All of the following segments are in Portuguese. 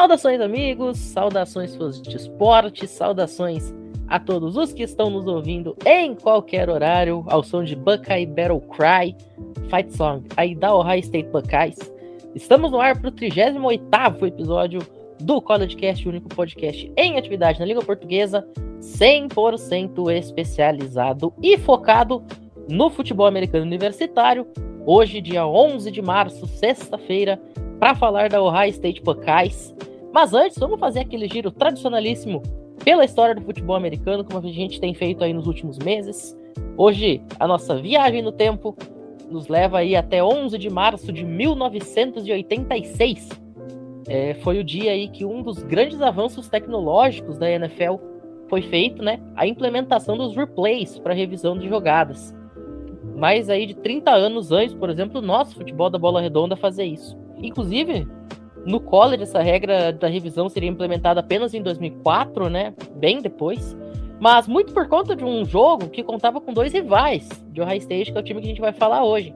Saudações, amigos, saudações fãs de esporte, saudações a todos os que estão nos ouvindo em qualquer horário, ao som de Buckeye Battle Cry, Fight Song, aí da Ohio State Buckeyes. Estamos no ar para o 38º episódio do CollegeCast, o único podcast em atividade na língua portuguesa, 100% especializado e focado no futebol americano universitário. Hoje, dia 11 de março, sexta-feira, para falar da Ohio State Buckeyes. Mas antes, vamos fazer aquele giro tradicionalíssimo pela história do futebol americano, como a gente tem feito aí nos últimos meses. Hoje, a nossa viagem no tempo nos leva aí até 11 de março de 1986. Foi o dia aí que um dos grandes avanços tecnológicos da NFL foi feito, né? A implementação dos replays para revisão de jogadas. Mais aí de 30 anos antes, por exemplo, o nosso futebol da bola redonda fazia isso. Inclusive, no college, essa regra da revisão seria implementada apenas em 2004, né? Bem depois. Mas muito por conta de um jogo que contava com dois rivais de Ohio State, que é o time que a gente vai falar hoje.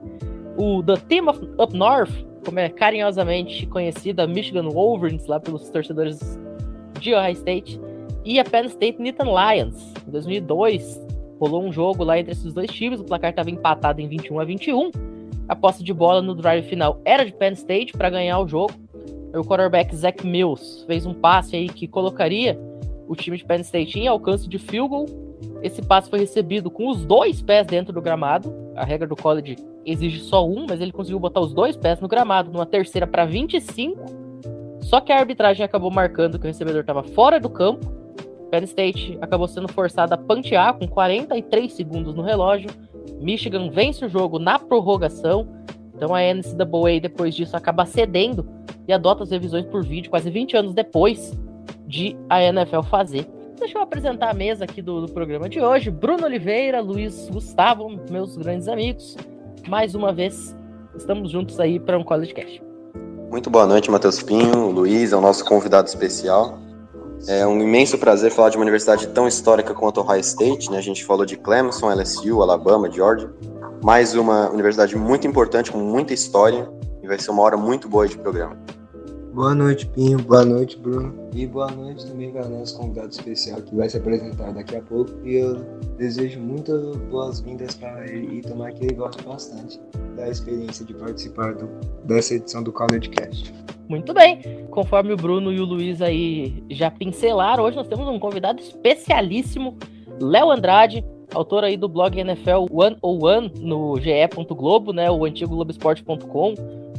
O The Team of Up North, como é carinhosamente conhecida, Michigan Wolverines, lá pelos torcedores de Ohio State, e a Penn State Nittany Lions. Em 2002, rolou um jogo lá entre esses dois times, o placar estava empatado em 21-21. A posse de bola no drive final era de Penn State para ganhar o jogo. O quarterback Zach Mills fez um passe aí que colocaria o time de Penn State em alcance de field goal. Esse passe foi recebido com os dois pés dentro do gramado. A regra do college exige só um, mas ele conseguiu botar os dois pés no gramado numa terceira para 25. Só que a arbitragem acabou marcando que o recebedor estava fora do campo. Penn State acabou sendo forçada a puntear com 43 segundos no relógio. Michigan vence o jogo na prorrogação. Então a NCAA depois disso acaba cedendo e adota as revisões por vídeo quase 20 anos depois de a NFL fazer. Deixa eu apresentar a mesa aqui do programa de hoje. Bruno Oliveira, Luiz Gustavo, meus grandes amigos. Mais uma vez, estamos juntos aí para um CollegeCast. Muito boa noite, Matheus Pinho. O Luiz é o nosso convidado especial. É um imenso prazer falar de uma universidade tão histórica quanto a Ohio State, né? A gente falou de Clemson, LSU, Alabama, Georgia. Mais uma universidade muito importante, com muita história, e vai ser uma hora muito boa de programa. Boa noite, Pinho. Boa noite, Bruno. E boa noite também para o nosso convidado especial que vai se apresentar daqui a pouco. E eu desejo muitas boas-vindas para ele e tomara que ele goste bastante da experiência de participar dessa edição do CollegeCast. Muito bem. Conforme o Bruno e o Luiz aí já pincelaram, hoje nós temos um convidado especialíssimo, Léo Andrade, autor aí do blog NFL 101 no ge.globo, né, o antigo Globoesporte.com,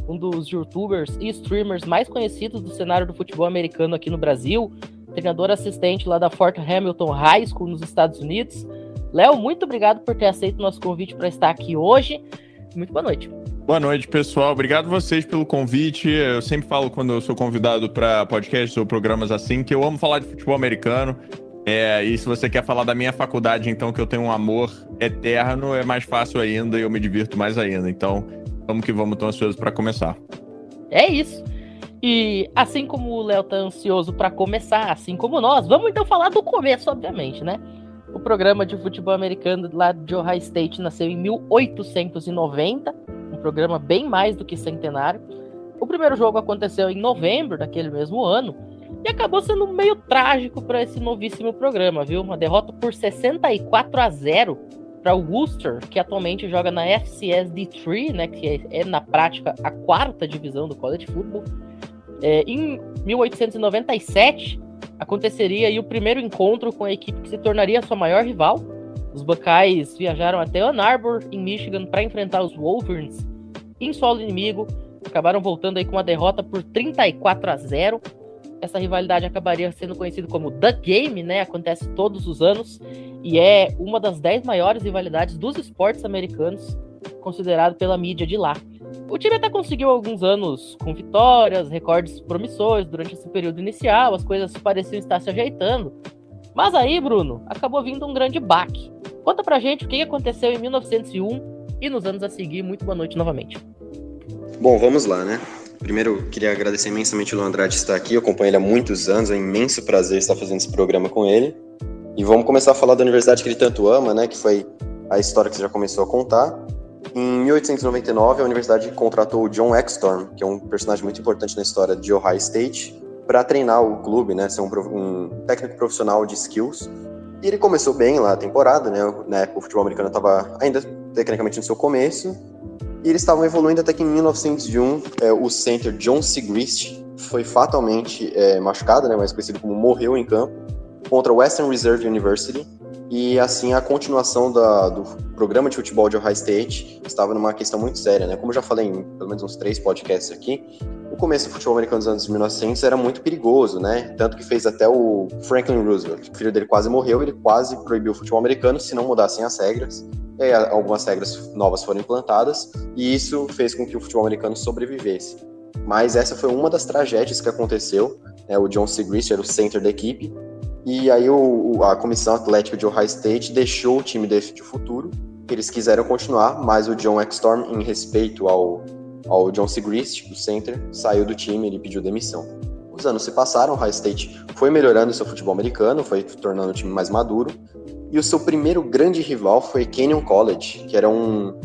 um dos youtubers e streamers mais conhecidos do cenário do futebol americano aqui no Brasil, treinador assistente lá da Fort Hamilton High School nos Estados Unidos. Léo, muito obrigado por ter aceito o nosso convite para estar aqui hoje. Muito boa noite. Boa noite, pessoal. Obrigado vocês pelo convite. Eu sempre falo quando eu sou convidado para podcasts ou programas assim, que eu amo falar de futebol americano. E se você quer falar da minha faculdade, então, que eu tenho um amor eterno, é mais fácil ainda e eu me divirto mais ainda. Então, vamos que vamos, tô ansioso para começar. É isso. E assim como o Léo tá ansioso para começar, assim como nós, vamos então falar do começo, obviamente, né? O programa de futebol americano lá de Ohio State nasceu em 1890, um programa bem mais do que centenário. O primeiro jogo aconteceu em novembro daquele mesmo ano, e acabou sendo meio trágico para esse novíssimo programa, viu? Uma derrota por 64-0 para o Worcester, que atualmente joga na FCS D3, né? Que é na prática a quarta divisão do college football. Em 1897 aconteceria aí o primeiro encontro com a equipe que se tornaria a sua maior rival. Os Buckeyes viajaram até Ann Arbor, em Michigan, para enfrentar os Wolverines em solo inimigo. Acabaram voltando aí com uma derrota por 34-0. Essa rivalidade acabaria sendo conhecida como The Game, né? Acontece todos os anos e é uma das 10 maiores rivalidades dos esportes americanos, considerado pela mídia de lá. O time até conseguiu alguns anos com vitórias, recordes promissores durante esse período inicial, as coisas pareciam estar se ajeitando. Mas aí, Bruno, acabou vindo um grande baque. Conta pra gente o que aconteceu em 1901 e nos anos a seguir. Muito boa noite novamente. Bom, vamos lá, né? Primeiro, queria agradecer imensamente o Léo Andrade estar aqui. Eu acompanho ele há muitos anos, é um imenso prazer estar fazendo esse programa com ele. E vamos começar a falar da universidade que ele tanto ama, né? Que foi a história que você já começou a contar. Em 1899, a universidade contratou o John Exstorm, que é um personagem muito importante na história de Ohio State, para treinar o clube, né, ser um técnico profissional de skills. E ele começou bem lá a temporada, né, na época o futebol americano estava ainda tecnicamente no seu começo, e eles estavam evoluindo até que em 1901 o center John Sigrist foi fatalmente machucado, né, mais conhecido como morreu em campo, contra o Western Reserve University, e assim a continuação do programa de futebol de Ohio State estava numa questão muito séria, né? Como eu já falei em pelo menos uns 3 podcasts aqui, o começo do futebol americano dos anos 1900 era muito perigoso, né? Tanto que fez até o Franklin Roosevelt, o filho dele quase morreu, ele quase proibiu o futebol americano se não mudassem as regras. E aí algumas regras novas foram implantadas, e isso fez com que o futebol americano sobrevivesse. Mas essa foi uma das tragédias que aconteceu, né? O John Sigrist era o center da equipe, e aí a comissão atlética de Ohio State deixou o time de futuro. Eles quiseram continuar, mas o John Extorm, em respeito ao John Sigrist, o center, saiu do time, ele pediu demissão. Os anos se passaram, Ohio State foi melhorando seu futebol americano, foi tornando o time mais maduro, e o seu primeiro grande rival foi Kenyon College, que era uma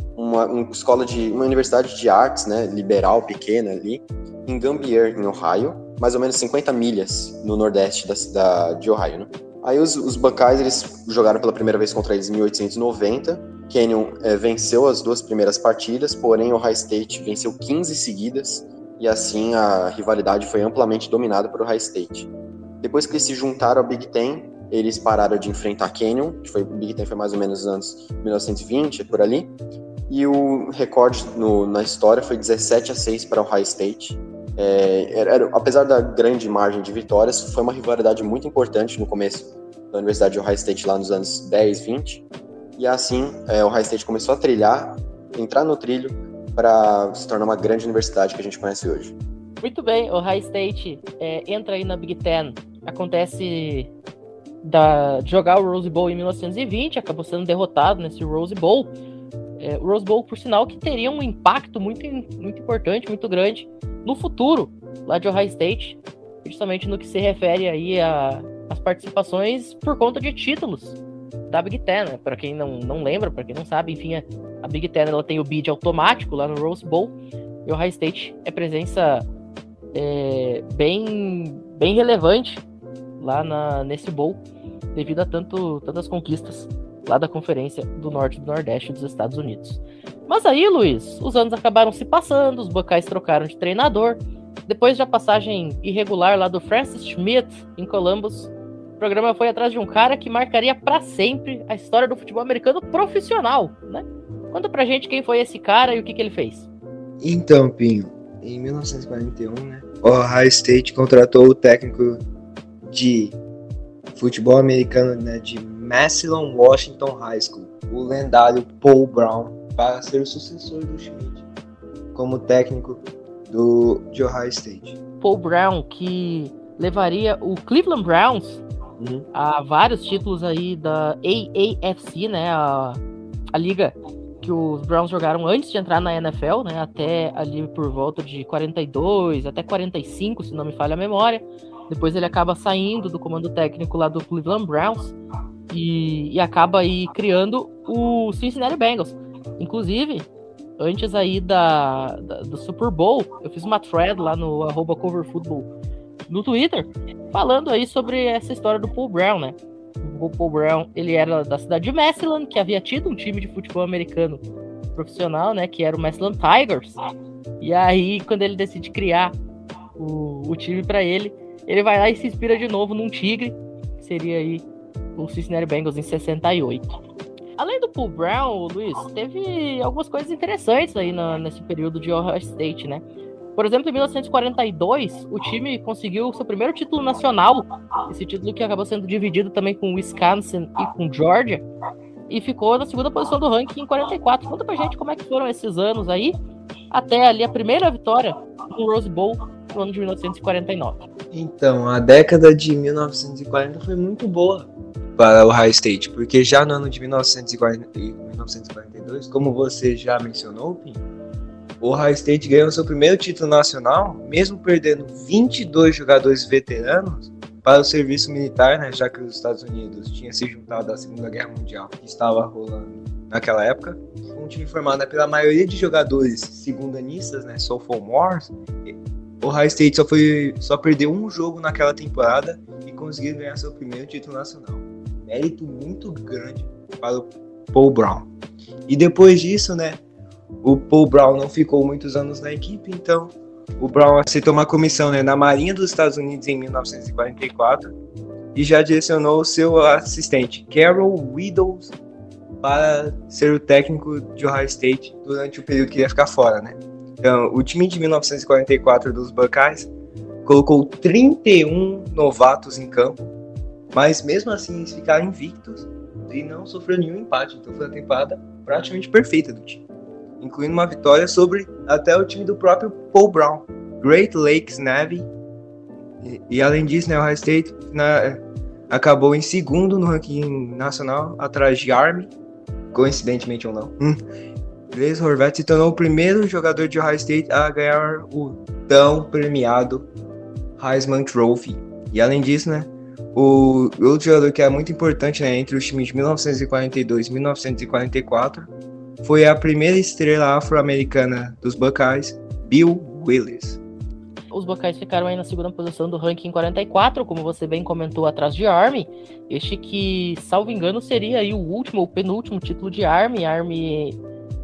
universidade de artes, né, liberal, pequena ali, em Gambier, em Ohio, mais ou menos 50 milhas no nordeste de Ohio, né? Aí os Buckeyes, eles jogaram pela primeira vez contra eles em 1890. Kenyon venceu as 2 primeiras partidas, porém Ohio State venceu 15 seguidas, e assim a rivalidade foi amplamente dominada por Ohio State. Depois que eles se juntaram ao Big Ten, eles pararam de enfrentar Kenyon, o Big Ten foi mais ou menos nos anos 1920, por ali, e o recorde na história foi 17-6 para Ohio State. Apesar da grande margem de vitórias, foi uma rivalidade muito importante no começo da Universidade de Ohio State, lá nos anos 10, 20, e assim Ohio State começou a entrar no trilho para se tornar uma grande universidade que a gente conhece hoje. Muito bem, Ohio State entra aí na Big Ten, acontece de jogar o Rose Bowl em 1920, acabou sendo derrotado nesse Rose Bowl. O Rose Bowl, por sinal, que teria um impacto muito, muito importante, muito grande no futuro lá de Ohio State, justamente no que se refere aí às participações por conta de títulos da Big Ten, né? Para quem não lembra, para quem não sabe, enfim, a Big Ten ela tem o bid automático lá no Rose Bowl, e o Ohio State é presença bem relevante lá nesse bowl, devido a tantas conquistas lá da Conferência do Norte e do Nordeste dos Estados Unidos. Mas aí, Luiz, os anos acabaram se passando, os Buckeyes trocaram de treinador. Depois da passagem irregular lá do Francis Schmidt em Columbus, o programa foi atrás de um cara que marcaria para sempre a história do futebol americano profissional, né? Conta pra gente quem foi esse cara e o que ele fez. Então, Pinho, em 1941, né, o Ohio State contratou o técnico de futebol americano, né, de Massillon Washington High School, o lendário Paul Brown, para ser o sucessor do Schmidt como técnico de Ohio State. Paul Brown, que levaria o Cleveland Browns a vários títulos aí da AAFC, né, a liga que os Browns jogaram antes de entrar na NFL, né, até ali por volta de 42, até 45, se não me falha a memória. Depois ele acaba saindo do comando técnico lá do Cleveland Browns e acaba aí criando o Cincinnati Bengals. Inclusive, antes aí do Super Bowl, eu fiz uma thread lá no @coverfootball no Twitter, falando aí sobre essa história do Paul Brown, né? O Paul Brown, ele era da cidade de Massillon, que havia tido um time de futebol americano profissional, né? Que era o Massillon Tigers. E aí, quando ele decide criar o time para ele vai lá e se inspira de novo num tigre, que seria aí o Cincinnati Bengals em 68. Além do Paul Brown, Luiz, teve algumas coisas interessantes aí nesse período de Ohio State, né? Por exemplo, em 1942, o time conseguiu seu primeiro título nacional, esse título que acabou sendo dividido também com Wisconsin e com Georgia, e ficou na segunda posição do ranking em 44. Conta pra gente como é que foram esses anos aí, até ali a primeira vitória no Rose Bowl no ano de 1949. Então, a década de 1940 foi muito boa para o Ohio State, porque já no ano de 1942, como você já mencionou, Pim, o Ohio State ganhou seu primeiro título nacional, mesmo perdendo 22 jogadores veteranos para o serviço militar, né, já que os Estados Unidos tinham se juntado à Segunda Guerra Mundial, que estava rolando naquela época. Um time formado pela maioria de jogadores segundanistas, né, sophomores, o Ohio State só perdeu um jogo naquela temporada e conseguiu ganhar seu primeiro título nacional. Mérito muito grande para o Paul Brown. E depois disso, né, o Paul Brown não ficou muitos anos na equipe, então o Brown aceitou uma comissão, né, na Marinha dos Estados Unidos em 1944 e já direcionou o seu assistente, Carroll Widows, para ser o técnico de Ohio State durante o período que ia ficar fora, né? Então, o time de 1944 dos Buckeyes colocou 31 novatos em campo, mas mesmo assim eles ficaram invictos e não sofreram nenhum empate. Então foi uma temporada praticamente perfeita do time, incluindo uma vitória sobre até o time do próprio Paul Brown, Great Lakes Navy. E além disso, né, o Ohio State acabou em segundo no ranking nacional, atrás de Army, coincidentemente ou não. Grace Horvat se tornou o primeiro jogador de Ohio State a ganhar o tão premiado Heisman Trophy. E além disso, né, o outro jogador que é muito importante, né, entre os times de 1942 e 1944 foi a primeira estrela afro-americana dos Buckeyes, Bill Willis. Os Buckeyes ficaram aí na segunda posição do ranking 44, como você bem comentou, atrás de Army. Este que, salvo engano, seria aí o último, o penúltimo título de Army. Army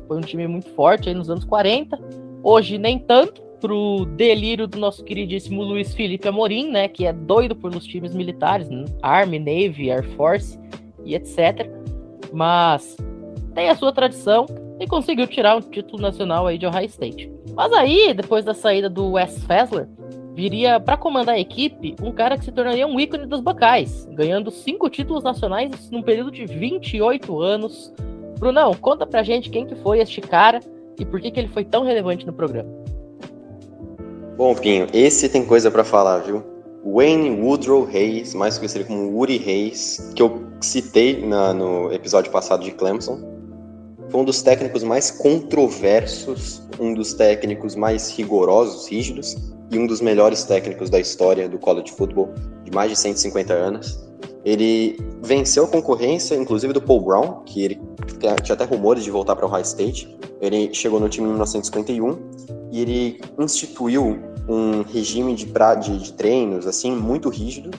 foi um time muito forte aí nos anos 40. Hoje nem tanto, pro delírio do nosso queridíssimo Luiz Felipe Amorim, né, que é doido pelos times militares, né? Army, Navy, Air Force e etc. Mas tem a sua tradição e conseguiu tirar um título nacional aí de Ohio State. Mas aí, depois da saída do Wes Fessler, viria para comandar a equipe um cara que se tornaria um ícone dos Buckeyes, ganhando 5 títulos nacionais num período de 28 anos. Brunão, conta pra gente quem que foi este cara e por que ele foi tão relevante no programa. Bom, Pinho, esse tem coisa pra falar, viu? Wayne Woodrow Hayes, mais conhecido como Woody Hayes, que eu citei no episódio passado de Clemson, foi um dos técnicos mais controversos, um dos técnicos mais rigorosos, rígidos, e um dos melhores técnicos da história do college football, de mais de 150 anos. Ele venceu a concorrência, inclusive do Paul Brown, que ele tinha até rumores de voltar para o Ohio State. Ele chegou no time em 1951 e ele instituiu um regime de treinos assim muito rígido,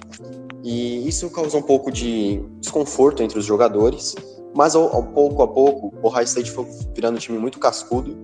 e isso causou um pouco de desconforto entre os jogadores, mas pouco a pouco o Ohio State foi virando um time muito cascudo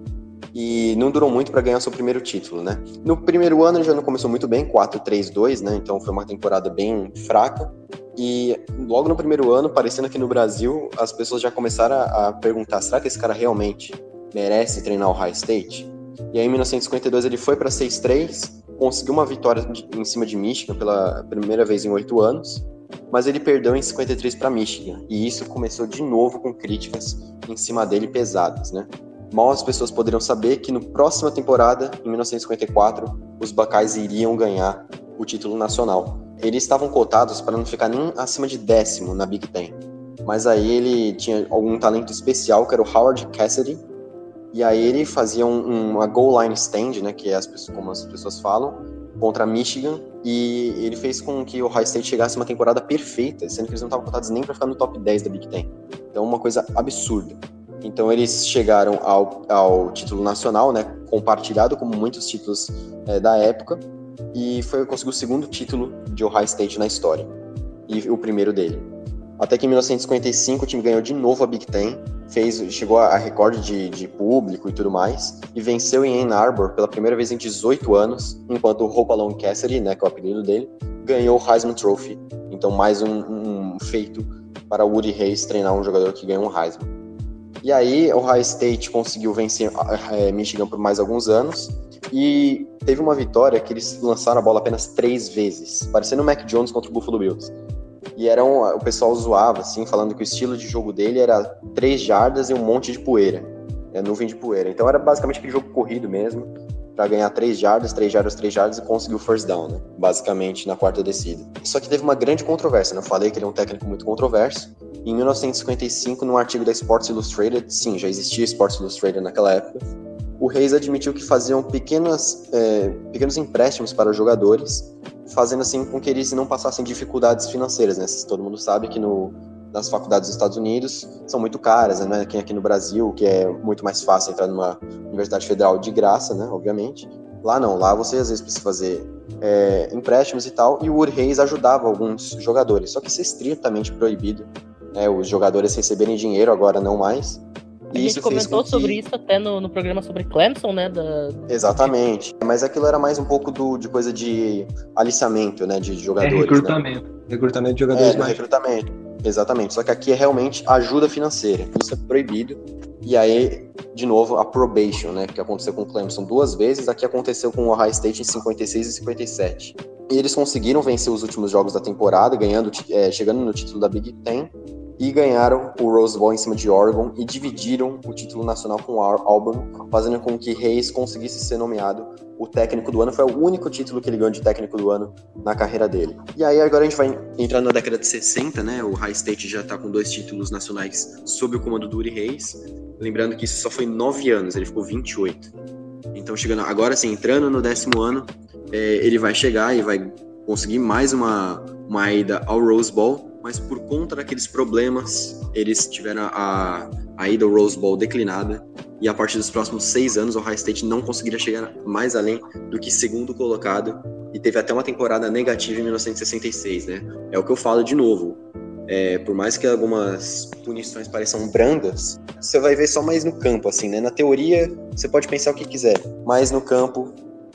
e não durou muito para ganhar seu primeiro título, né? No primeiro ano ele já não começou muito bem, 4-3-2, né? Então foi uma temporada bem fraca. E logo no primeiro ano, parecendo aqui no Brasil, as pessoas já começaram a perguntar: será que esse cara realmente merece treinar o Ohio State? E aí em 1952 ele foi para 6-3, conseguiu uma vitória em cima de Michigan pela primeira vez em 8 anos, mas ele perdeu em 53 para Michigan, e isso começou de novo com críticas em cima dele pesadas, né? Mal as pessoas poderiam saber que na próxima temporada, em 1954, os Buckeyes iriam ganhar o título nacional. Eles estavam cotados para não ficar nem acima de 10º na Big Ten, mas aí ele tinha algum talento especial, que era o Howard Cassidy, e aí ele fazia uma goal line stand, né, que é como as pessoas falam, contra Michigan, e ele fez com que o Ohio State chegasse a uma temporada perfeita, sendo que eles não estavam cotados nem para ficar no top 10 da Big Ten. Então, uma coisa absurda. Então, eles chegaram ao título nacional, né, compartilhado como muitos títulos da época, e conseguiu o segundo título de Ohio State na história, e o primeiro dele. Até que em 1955 o time ganhou de novo a Big Ten, chegou a recorde de público e tudo mais, e venceu em Ann Arbor pela primeira vez em 18 anos, enquanto o Hopalong Cassidy, né, que é o apelido dele, ganhou o Heisman Trophy. Então mais um feito para o Woody Hayes treinar um jogador que ganhou um Heisman. E aí o Ohio State conseguiu vencer Michigan por mais alguns anos, e teve uma vitória que eles lançaram a bola apenas 3 vezes, parecendo o Mac Jones contra o Buffalo Bills. E o pessoal zoava, assim, falando que o estilo de jogo dele era 3 jardas e um monte de poeira, nuvem de poeira. Então era basicamente aquele jogo corrido mesmo, para ganhar 3 jardas e conseguir o first down, né? Basicamente na quarta descida. Só que teve uma grande controvérsia, né? Eu falei que ele é um técnico muito controverso. Em 1955, num artigo da Sports Illustrated, sim, já existia Sports Illustrated naquela época, o Hayes admitiu que faziam pequenos empréstimos para os jogadores, fazendo assim com que eles não passassem dificuldades financeiras, né? Todo mundo sabe que nas faculdades dos Estados Unidos são muito caras, né? Aqui no Brasil, que é muito mais fácil entrar numa universidade federal de graça, né? Obviamente. Lá não, lá você às vezes precisa fazer empréstimos e tal, e o Woody Hayes ajudava alguns jogadores, só que isso é estritamente proibido, né, os jogadores receberem dinheiro, agora não mais. A gente comentou sobre isso até no programa sobre Clemson, né? Exatamente, mas aquilo era mais um pouco de coisa de aliciamento, né, de jogadores. Recrutamento. Né? Recrutamento de jogadores mais. Recrutamento, exatamente, só que aqui é realmente ajuda financeira, isso é proibido. E aí, de novo, a probation, né, que aconteceu com o Clemson 2 vezes, aqui aconteceu com o Ohio State em 56 e 57. E eles conseguiram vencer os últimos jogos da temporada, chegando no título da Big Ten, e ganharam o Rose Bowl em cima de Oregon e dividiram o título nacional com o Auburn, fazendo com que Hayes conseguisse ser nomeado o técnico do ano. Foi o único título que ele ganhou de técnico do ano na carreira dele. E aí agora a gente vai entrar na década de 60, né? O Ohio State já está com 2 títulos nacionais sob o comando do Woody Hayes. Lembrando que isso só foi 9 anos, ele ficou 28. Então chegando agora, assim, entrando no 10º ano, ele vai chegar e vai conseguir mais uma ida ao Rose Bowl, mas por conta daqueles problemas, eles tiveram a ida ao Rose Bowl declinada, e a partir dos próximos 6 anos, o Ohio State não conseguiria chegar mais além do que segundo colocado, e teve até uma temporada negativa em 1966, né? É o que eu falo de novo. Por mais que algumas punições pareçam brandas, você vai ver só mais no campo, assim, né? Na teoria, você pode pensar o que quiser, mas no campo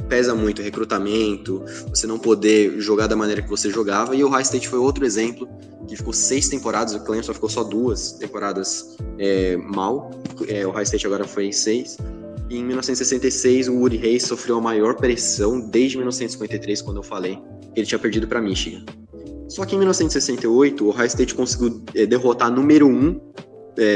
pesa muito o recrutamento, você não poder jogar da maneira que você jogava, e o Ohio State foi outro exemplo, que ficou 6 temporadas, o Clemson ficou só 2 temporadas mal, o Ohio State agora foi em 6, e em 1966 o Woody Hayes sofreu a maior pressão desde 1953, quando eu falei que ele tinha perdido para Michigan. Só que em 1968, o Ohio State conseguiu derrotar número 1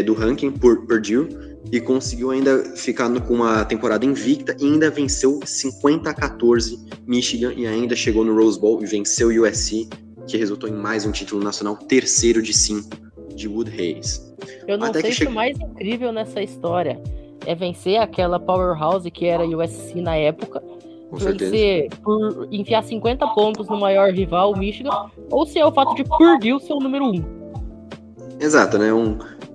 do ranking por Purdue, e conseguiu ainda ficar com uma temporada invicta e ainda venceu 50-14 Michigan, e ainda chegou no Rose Bowl e venceu o USC, que resultou em mais um título nacional, 3º de 5 de Woody Hayes. Eu não sei se o mais incrível nessa história é vencer aquela powerhouse que era USC na época, vencer por enfiar 50 pontos no maior rival, Michigan, ou se é o fato de Purdue ser o número 1. Exato, né?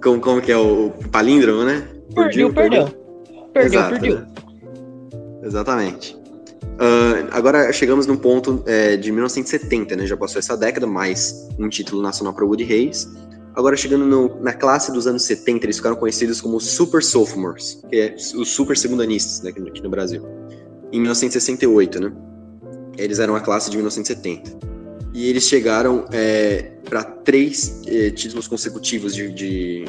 Como que é o palíndromo, né? Purdue. Né? Exatamente. Agora chegamos num ponto de 1970, né? Já passou essa década, mais um título nacional para o Woody Hayes. Agora chegando na classe dos anos 70, eles ficaram conhecidos como Super Sophomores, que é os super segundanistas, né, aqui no Brasil. Em 1968, né? Eles eram a classe de 1970. E eles chegaram para 3 títulos consecutivos de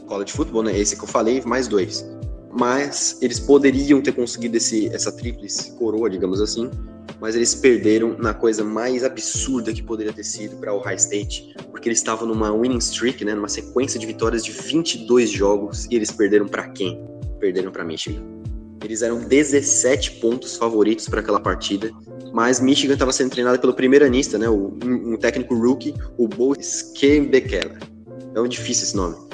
college football, né? Esse que eu falei, mais 2. Mas eles poderiam ter conseguido essa tríplice coroa, digamos assim, mas eles perderam na coisa mais absurda que poderia ter sido para o Ohio State, porque eles estavam numa winning streak, né? Numa sequência de vitórias de 22 jogos, e eles perderam para quem? Perderam para Michigan. Eles eram 17 pontos favoritos para aquela partida, mas Michigan estava sendo treinado pelo primeiro-anista, né? Um técnico rookie, o Bo Schembechler. É difícil esse nome.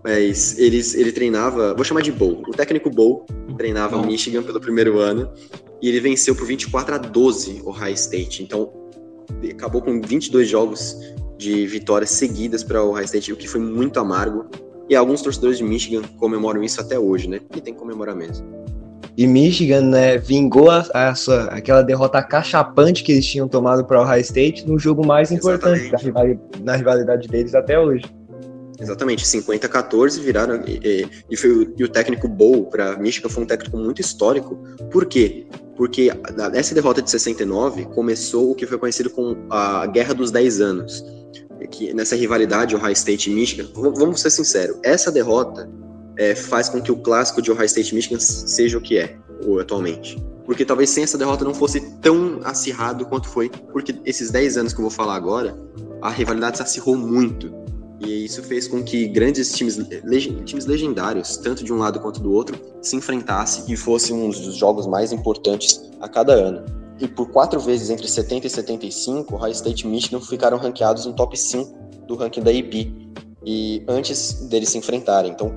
Mas ele treinava, vou chamar de Bo. O técnico Bo treinava Michigan pelo primeiro ano, e ele venceu por 24-12 o Ohio State. Então, acabou com 22 jogos de vitórias seguidas para o Ohio State, o que foi muito amargo. E alguns torcedores de Michigan comemoram isso até hoje, né? E tem que comemorar mesmo. E Michigan, né, vingou aquela derrota cachapante que eles tinham tomado para o Ohio State no jogo mais importante na rivalidade deles até hoje. Exatamente, 50-14 viraram, e o técnico Bo para Michigan foi um técnico muito histórico. Por quê? Porque nessa derrota de 69 começou o que foi conhecido como a Guerra dos 10 Anos, que nessa rivalidade Ohio State e Michigan, vamos ser sinceros, essa derrota faz com que o clássico de Ohio State e Michigan seja o que é atualmente. Porque talvez sem essa derrota não fosse tão acirrado quanto foi, porque esses 10 anos que eu vou falar agora, a rivalidade se acirrou muito. E isso fez com que grandes times legendários, tanto de um lado quanto do outro, se enfrentassem e fosse um dos jogos mais importantes a cada ano. E por 4 vezes entre 70 e 75, Ohio State e Michigan ficaram ranqueados no top 5 do ranking da AP. E antes deles se enfrentarem, então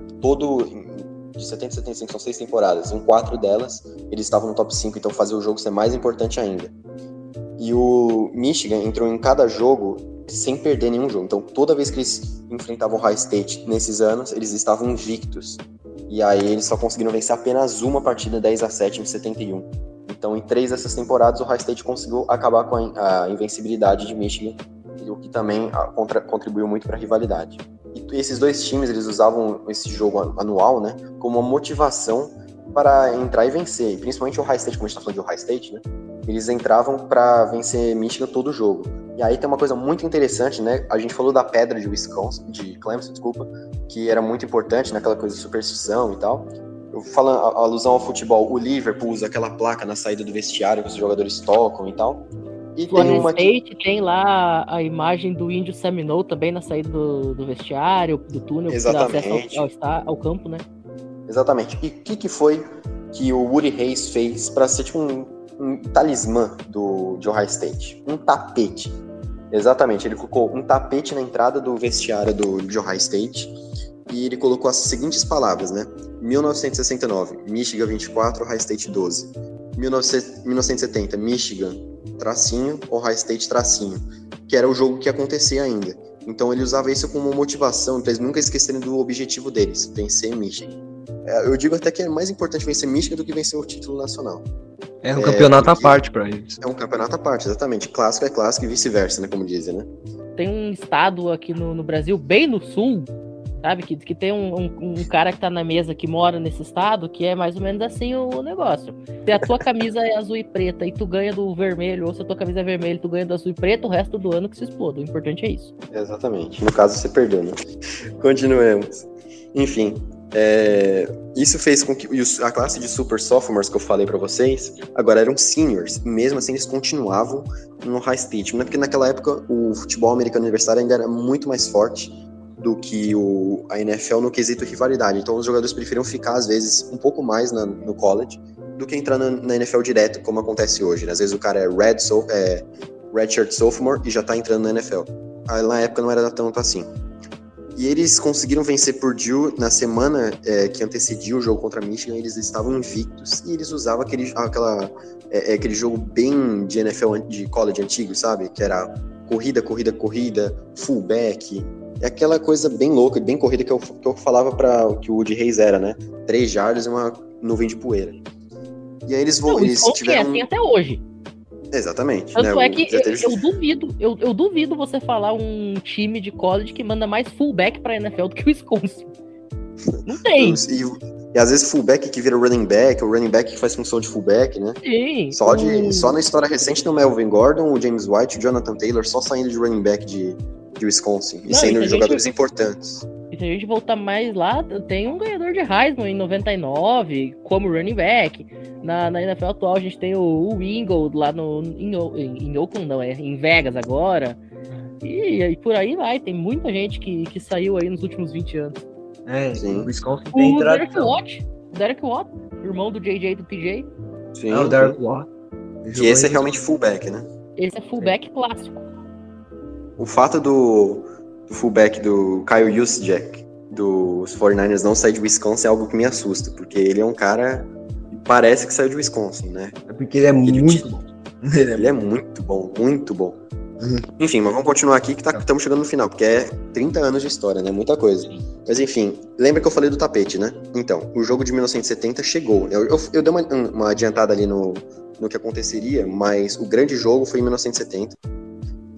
de 70 e 75 são 6 temporadas, em 4 delas eles estavam no top 5, então fazia o jogo ser mais importante ainda. E o Michigan entrou em cada jogo sem perder nenhum jogo. Então, toda vez que eles enfrentavam o Ohio State nesses anos, eles estavam invictos. E aí, eles só conseguiram vencer apenas uma partida 10-7 em 71. Então, em 3 dessas temporadas, o Ohio State conseguiu acabar com a invencibilidade de Michigan, o que também contribuiu muito para a rivalidade. E esses dois times, eles usavam esse jogo anual, né, como uma motivação para entrar e vencer. E principalmente o Ohio State, como a gente está falando de Ohio State, né, eles entravam para vencer Michigan todo o jogo. E aí tem uma coisa muito interessante, né, a gente falou da pedra de Clemson, que era muito importante, naquela coisa de superstição e tal. Falando a alusão ao futebol, o Liverpool usa aquela placa na saída do vestiário que os jogadores tocam e tal. E tem uma State tem lá a imagem do índio Seminole também na saída do vestiário, do túnel, exatamente, que dá acesso ao campo, né? Exatamente. E o que foi que o Woody Hayes fez para ser tipo um talismã de Ohio State? Um tapete. Exatamente, ele colocou um tapete na entrada do vestiário de Ohio State e ele colocou as seguintes palavras, né? 1969, Michigan 24, Ohio State 12. 1970, Michigan, tracinho, Ohio State, tracinho. Que era o jogo que ia acontecer ainda. Então ele usava isso como motivação para eles nunca esquecerem do objetivo deles, vencer Michigan. Eu digo até que é mais importante vencer Michigan do que vencer o título nacional. É um campeonato à parte para eles. É um campeonato à parte, exatamente. Clássico é clássico e vice-versa, né? Como dizem, né? Tem um estado aqui no Brasil, bem no sul, sabe? Que tem um cara que tá na mesa que mora nesse estado, que é mais ou menos assim o negócio. Se a tua camisa é azul e preta e tu ganha do vermelho, ou se a tua camisa é vermelha e tu ganha do azul e preto, o resto do ano que se exploda. O importante é isso. Exatamente. No caso, você perdeu, né? Continuemos. Enfim, isso fez com que a classe de super sophomores que eu falei pra vocês, agora eram seniors, e mesmo assim eles continuavam no Ohio State, porque naquela época o futebol americano universitário ainda era muito mais forte do que a NFL no quesito rivalidade, então os jogadores preferiam ficar às vezes um pouco mais no college do que entrar na NFL direto, como acontece hoje, né? Às vezes o cara é redshirt sophomore e já tá entrando na NFL. Aí, na época não era tanto assim. E eles conseguiram vencer Purdue na semana que antecedia o jogo contra Michigan. Eles estavam invictos e eles usavam aquele jogo bem de NFL, de college antigo, sabe? Que era corrida, fullback. É aquela coisa bem louca, bem corrida que eu falava para que o Woody Hayes era, né? 3 jardas e uma nuvem de poeira. E aí eles tiveram... é assim até hoje. Exatamente. Tanto né? é que eu duvido você falar um time de college que manda mais fullback pra NFL do que o Wisconsin. Não tem. E às vezes fullback que vira running back, ou running back que faz função de fullback, né? Sim. Só na história recente do Melvin Gordon, o James White, o Jonathan Taylor, só saindo de running back de Wisconsin. E sendo jogadores importantes. E se a gente voltar mais lá, tem um ganhador de Heisman em 99, como running back. Na NFL atual a gente tem o Ingold lá em Oakland, não, em Vegas agora. E por aí vai, tem muita gente que saiu aí nos últimos 20 anos. Sim. O Wisconsin tem tradição. O Derek Watt, irmão do JJ e do TJ. Sim, o Derek Watt. Que esse é realmente fullback, né? Esse é fullback clássico. O fato do fullback do Kyle Juszczyk dos 49ers não sair de Wisconsin é algo que me assusta, porque ele é um cara que parece que saiu de Wisconsin, né? É porque ele é muito bom. Ele é muito bom, muito bom. Enfim, mas vamos continuar aqui que estamos chegando no final, porque é 30 anos de história, né? Muita coisa. Mas enfim, lembra que eu falei do tapete, né? Então, o jogo de 1970 chegou. Eu dei uma adiantada ali no que aconteceria, mas o grande jogo foi em 1970.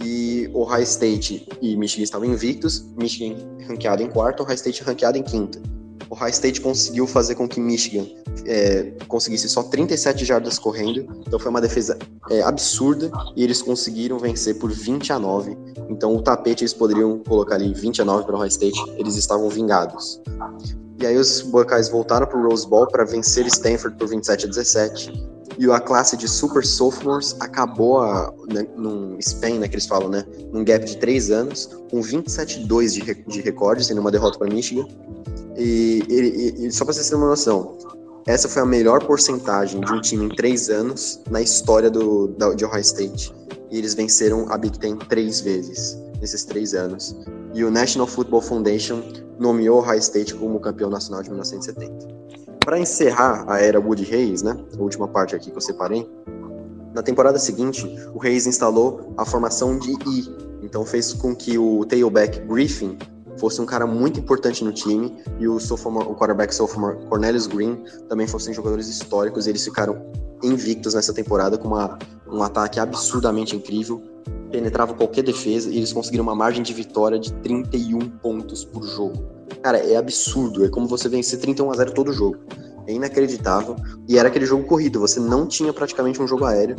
E Ohio State e Michigan estavam invictos, Michigan ranqueado em quarto, Ohio State ranqueado em quinta. Ohio State conseguiu fazer com que Michigan conseguisse só 37 jardas correndo, então foi uma defesa absurda, e eles conseguiram vencer por 20-9. Então o tapete eles poderiam colocar ali 20-9 para o Ohio State, eles estavam vingados. E aí os Buckeyes voltaram para o Rose Bowl para vencer Stanford por 27-17. E a classe de super sophomores acabou num span, né, que eles falam, né, num gap de 3 anos, com 27-2 de recorde, sendo uma derrota para Michigan. E só para vocês terem uma noção, essa foi a melhor porcentagem de um time em 3 anos na história de Ohio State. E eles venceram a Big Ten 3 vezes nesses 3 anos. E o National Football Foundation nomeou Ohio State como campeão nacional de 1970. Para encerrar a era Woody Hayes, né, a última parte aqui que eu separei, na temporada seguinte, o Hayes instalou a formação de I. Então fez com que o tailback Griffin fosse um cara muito importante no time, e o quarterback sophomore Cornelius Green também fossem jogadores históricos, e eles ficaram invictos nessa temporada com um ataque absurdamente incrível, penetrava qualquer defesa, e eles conseguiram uma margem de vitória de 31 pontos por jogo. Cara, é absurdo, é como você vencer 31-0 todo jogo. É inacreditável, e era aquele jogo corrido, você não tinha praticamente um jogo aéreo.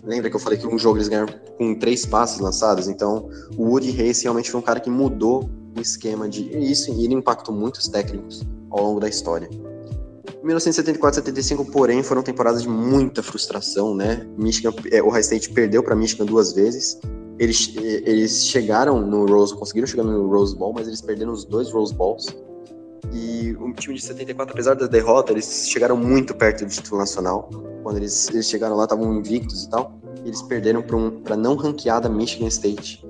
Lembra que eu falei que um jogo eles ganharam com 3 passes lançados? Então, o Woody Hayes realmente foi um cara que mudou o esquema de isso, e ele impactou muitos técnicos ao longo da história. Em 1974 e 75, porém, foram temporadas de muita frustração, né? Ohio State perdeu para Michigan 2 vezes. Eles chegaram no conseguiram chegar no Rose Bowl, mas eles perderam os 2 Rose Bowls. E o time de 74, apesar da derrota, eles chegaram muito perto do título nacional. Quando eles chegaram lá, estavam invictos e tal. E eles perderam para não ranqueada Michigan State.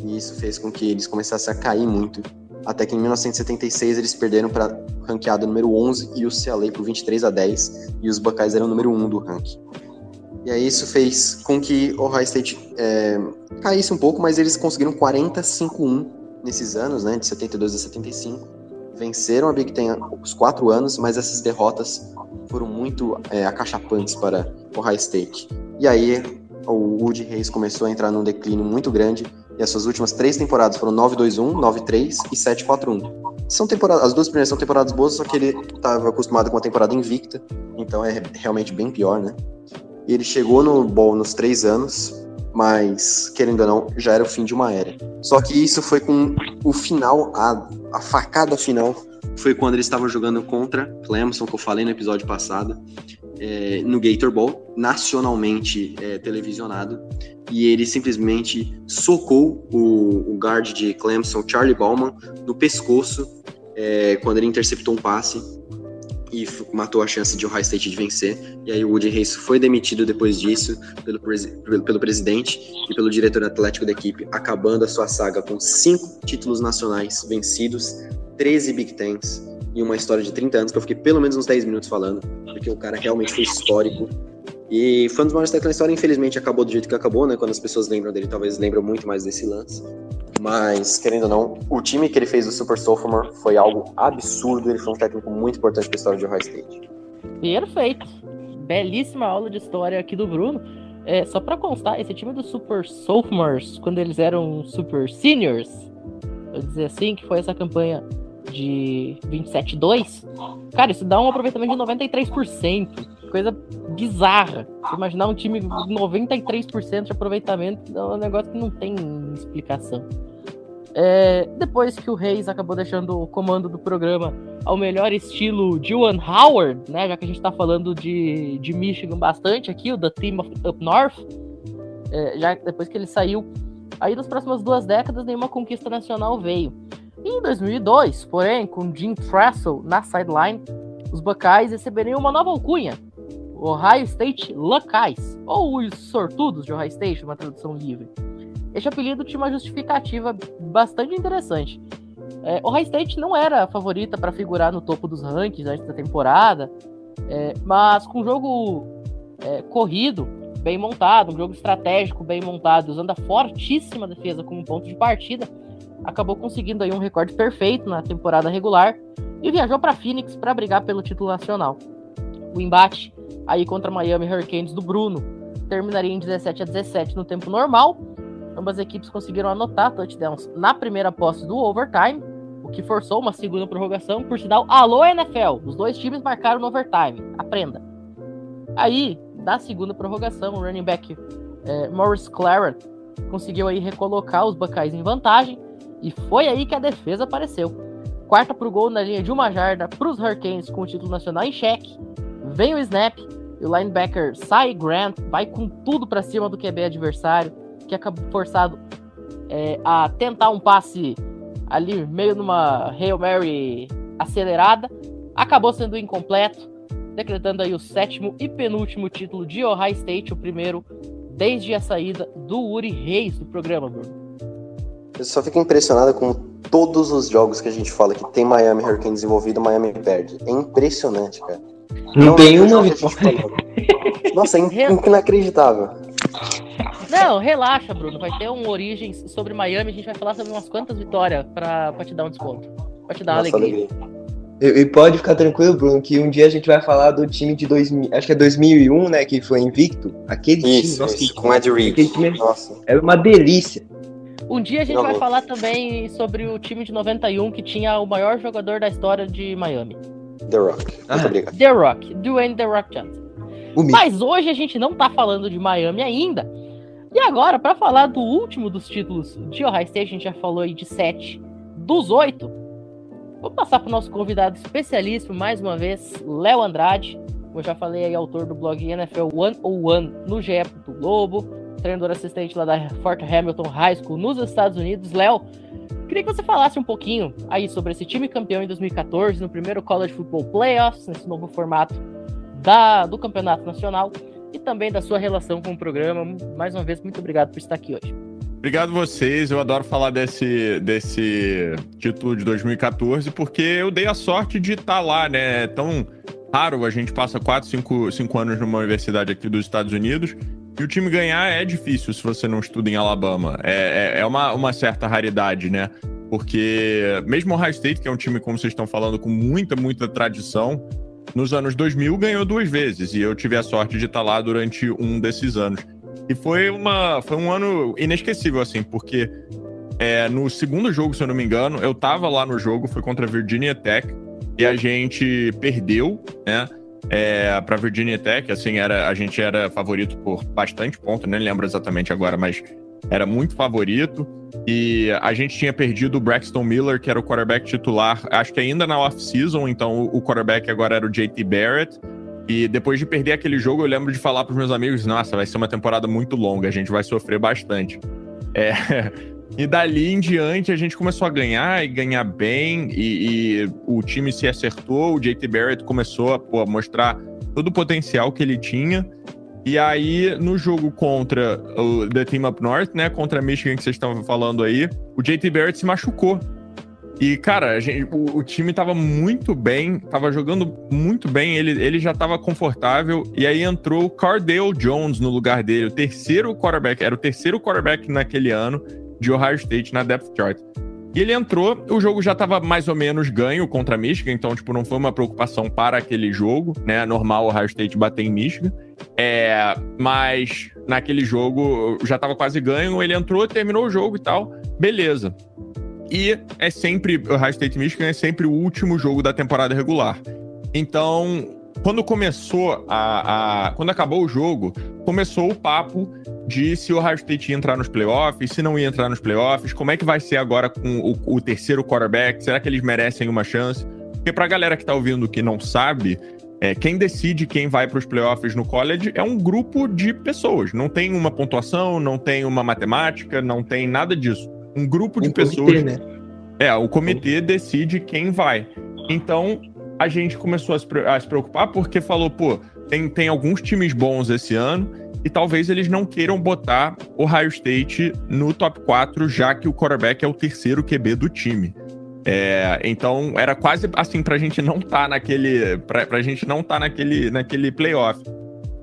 E isso fez com que eles começassem a cair muito. Até que em 1976 eles perderam para ranqueada número 11 e o UCLA por 23-10. E os Buckeyes eram o número 1 do ranking. E aí isso fez com que o Ohio State caísse um pouco, mas eles conseguiram 40-5-1 nesses anos, né, de 72 a 75. Venceram a Big Ten os 4 anos, mas essas derrotas foram muito acachapantes para o Ohio State. E aí o Woody Hayes começou a entrar num declínio muito grande, e as suas últimas 3 temporadas foram 9-2-1, 9-3 e 7-4-1. As 2 primeiras são temporadas boas, só que ele estava acostumado com uma temporada invicta, então é realmente bem pior, né? E ele chegou no bowl nos 3 anos, mas, querendo ou não, já era o fim de uma era. Só que isso foi com o final, a facada final, foi quando eles estavam jogando contra Clemson, que eu falei no episódio passado, no Gator Bowl, nacionalmente televisionado, e ele simplesmente socou o guard de Clemson, Charlie Bauman, no pescoço, quando ele interceptou um passe, e matou a chance de Ohio State de vencer. E aí o Woody Hayes foi demitido depois disso pelo presidente e pelo diretor atlético da equipe, acabando a sua saga com 5 títulos nacionais vencidos, 13 Big Tens e uma história de 30 anos, que eu fiquei pelo menos uns 10 minutos falando, porque o cara realmente foi histórico. E foi um dos maiores técnicos da história. Infelizmente acabou do jeito que acabou, né? Quando as pessoas lembram dele, talvez lembram muito mais desse lance. Mas, querendo ou não, o time que ele fez do Super Sophomore foi algo absurdo. Ele foi um técnico muito importante para a história de Ohio State. Perfeito. Belíssima aula de história aqui do Bruno. Só para constar, esse time dos Super Sophomores, quando eles eram Super Seniors, vou dizer assim, que foi essa campanha de 27-2, cara, isso dá um aproveitamento de 93%. Coisa bizarra. Você imaginar um time de 93% de aproveitamento é um negócio que não tem explicação. Depois que o Hayes acabou deixando o comando do programa ao melhor estilo Juwan Howard, né, já que a gente tá falando de Michigan bastante aqui, o The Team Up North, já depois que ele saiu, aí nas próximas 2 décadas nenhuma conquista nacional veio. E em 2002, porém, com Jim Tressel na sideline, os Buckeyes receberiam uma nova alcunha, o Ohio State Luckeyes, ou os sortudos de Ohio State, uma tradução livre. Este apelido tinha uma justificativa bastante interessante. Ohio State não era a favorita para figurar no topo dos rankings antes da temporada, mas com um jogo corrido, bem montado, um jogo estratégico bem montado, usando a fortíssima defesa como ponto de partida, acabou conseguindo aí um recorde perfeito na temporada regular e viajou para Phoenix para brigar pelo título nacional. O embate aí contra Miami Hurricanes do Bruno terminaria em 17-17 no tempo normal. Ambas equipes conseguiram anotar touchdowns na primeira posse do overtime, o que forçou uma segunda prorrogação. Por sinal, alô NFL, os 2 times marcaram no overtime, aprenda. Aí, na segunda prorrogação, o running back Morris Clarett conseguiu aí recolocar os Buckeyes em vantagem, e foi aí que a defesa apareceu. 4ª pro gol na linha de 1 jarda para os Hurricanes com o título nacional em xeque. Vem o snap e o linebacker Cy Grant vai com tudo para cima do QB adversário, que acabou forçado a tentar um passe ali meio numa Hail Mary acelerada. Acabou sendo incompleto, decretando aí o 7º e penúltimo título de Ohio State, o primeiro desde a saída do Woody Hayes do programa, Bruno. Eu só fico impressionado com todos os jogos que a gente fala que tem Miami Hurricanes envolvido, Miami perde. É impressionante, cara. Não tem uma vitória. Nossa, é inacreditável. Não, relaxa, Bruno. Vai ter um Origens sobre Miami. A gente vai falar sobre umas quantas vitórias pra te dar um desconto. Pra te dar uma alegria. E pode ficar tranquilo, Bruno, que um dia a gente vai falar do time de 2000, acho que é 2001, né, que foi invicto. Aquele time, nossa, com Ed Reed. Nossa, era uma delícia. Um dia a gente vai falar também sobre o time de 91 que tinha o maior jogador da história de Miami. The Rock. Muito obrigado. The Rock. Dwayne The Rock Johnson. Mas hoje a gente não tá falando de Miami ainda. E agora, para falar do último dos títulos de Ohio State, a gente já falou aí de 7 dos 8. Vou passar para o nosso convidado especialíssimo, mais uma vez, Léo Andrade. Como eu já falei aí, autor do blog NFL 101 no GE. Globo, treinador assistente lá da Fort Hamilton High School nos Estados Unidos. Léo, queria que você falasse um pouquinho aí sobre esse time campeão em 2014, no primeiro College Football Playoffs, nesse novo formato do Campeonato Nacional, e também da sua relação com o programa. Mais uma vez, muito obrigado por estar aqui hoje. Obrigado vocês, eu adoro falar desse título de 2014, porque eu dei a sorte de estar lá, né? É tão raro, a gente passa 4, 5 anos numa universidade aqui dos Estados Unidos, e o time ganhar é difícil se você não estuda em Alabama. É uma certa raridade, né? Porque mesmo o Ohio State, que é um time, como vocês estão falando, com muita tradição, nos anos 2000 ganhou 2 vezes, e eu tive a sorte de estar lá durante um desses anos. E foi um ano inesquecível, assim, porque no segundo jogo, se eu não me engano, eu tava lá no jogo, foi contra a Virginia Tech, e a gente perdeu, né, pra Virginia Tech, assim, a gente era favorito por bastante ponto, nem lembro exatamente agora, mas era muito favorito, e a gente tinha perdido o Braxton Miller, que era o quarterback titular, acho que ainda na off-season, então o quarterback agora era o JT Barrett. E depois de perder aquele jogo, eu lembro de falar para os meus amigos, nossa, vai ser uma temporada muito longa, a gente vai sofrer bastante. E dali em diante a gente começou a ganhar e ganhar bem, e o time se acertou, o JT Barrett começou a mostrar todo o potencial que ele tinha. E aí, no jogo contra o The Team Up North, né, contra a Michigan que vocês estavam falando aí, o JT Barrett se machucou. E, cara, o time tava muito bem, tava jogando muito bem, ele já tava confortável, e aí entrou o Cardale Jones no lugar dele, era o terceiro quarterback naquele ano de Ohio State na depth chart. E ele entrou, o jogo já tava mais ou menos ganho contra a Michigan, então, tipo, não foi uma preocupação para aquele jogo, né, é normal o Ohio State bater em Michigan, mas naquele jogo já tava quase ganho, ele entrou, terminou o jogo e tal, beleza. E é sempre, o Ohio State Michigan é sempre o último jogo da temporada regular. Então, quando começou quando acabou o jogo, começou o papo de se o Ohio State ia entrar nos playoffs, se não ia entrar nos playoffs, como é que vai ser agora com o terceiro quarterback, será que eles merecem uma chance? Porque pra galera que tá ouvindo que não sabe, quem decide quem vai para os playoffs no college é um grupo de pessoas, não tem uma pontuação, não tem uma matemática, não tem nada disso. Um grupo de pessoas... Comitê, né? O comitê decide quem vai. Então, a gente começou a se preocupar porque falou, pô, tem alguns times bons esse ano e talvez eles não queiram botar o Ohio State no top 4, já que o quarterback é o terceiro QB do time. Então, era quase assim pra gente não estar naquele playoff.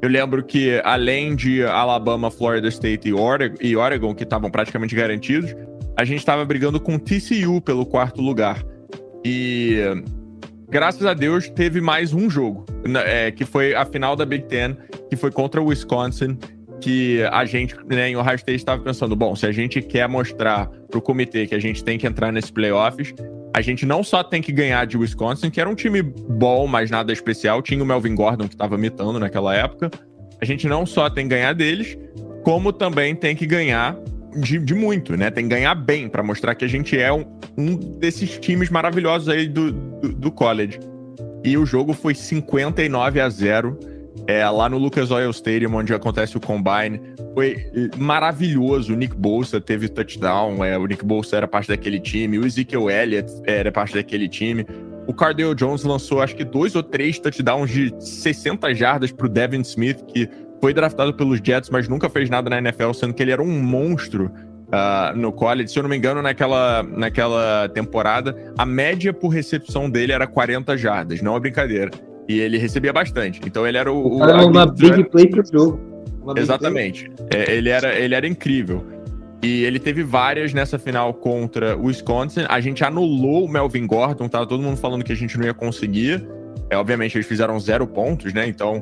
Eu lembro que, além de Alabama, Florida State e Oregon, que estavam praticamente garantidos, a gente estava brigando com TCU pelo 4º lugar. E, graças a Deus, teve mais um jogo, que foi a final da Big Ten, que foi contra o Wisconsin, que a gente, né, em Ohio State, estava pensando, bom, se a gente quer mostrar para o comitê que a gente tem que entrar nesses playoffs, a gente não só tem que ganhar de Wisconsin, que era um time bom, mas nada especial, tinha o Melvin Gordon, que estava mitando naquela época, a gente não só tem que ganhar deles, como também tem que ganhar de muito, né? Tem que ganhar bem para mostrar que a gente é um desses times maravilhosos aí do college. E o jogo foi 59-0 lá no Lucas Oil Stadium, onde acontece o Combine. Foi maravilhoso. O Nick Bosa teve touchdown, o Nick Bosa era parte daquele time, o Ezekiel Elliott era parte daquele time. O Cardale Jones lançou acho que 2 ou 3 touchdowns de 60 jardas pro Devin Smith, que foi draftado pelos Jets, mas nunca fez nada na NFL, sendo que ele era um monstro no college. Se eu não me engano, naquela temporada, a média por recepção dele era 40 jardas, não é brincadeira. E ele recebia bastante. Então ele era uma big play pro jogo. Exatamente. Ele era incrível. E ele teve várias nessa final contra o Wisconsin. A gente anulou o Melvin Gordon, tava todo mundo falando que a gente não ia conseguir. Obviamente, eles fizeram 0 pontos, né? Então,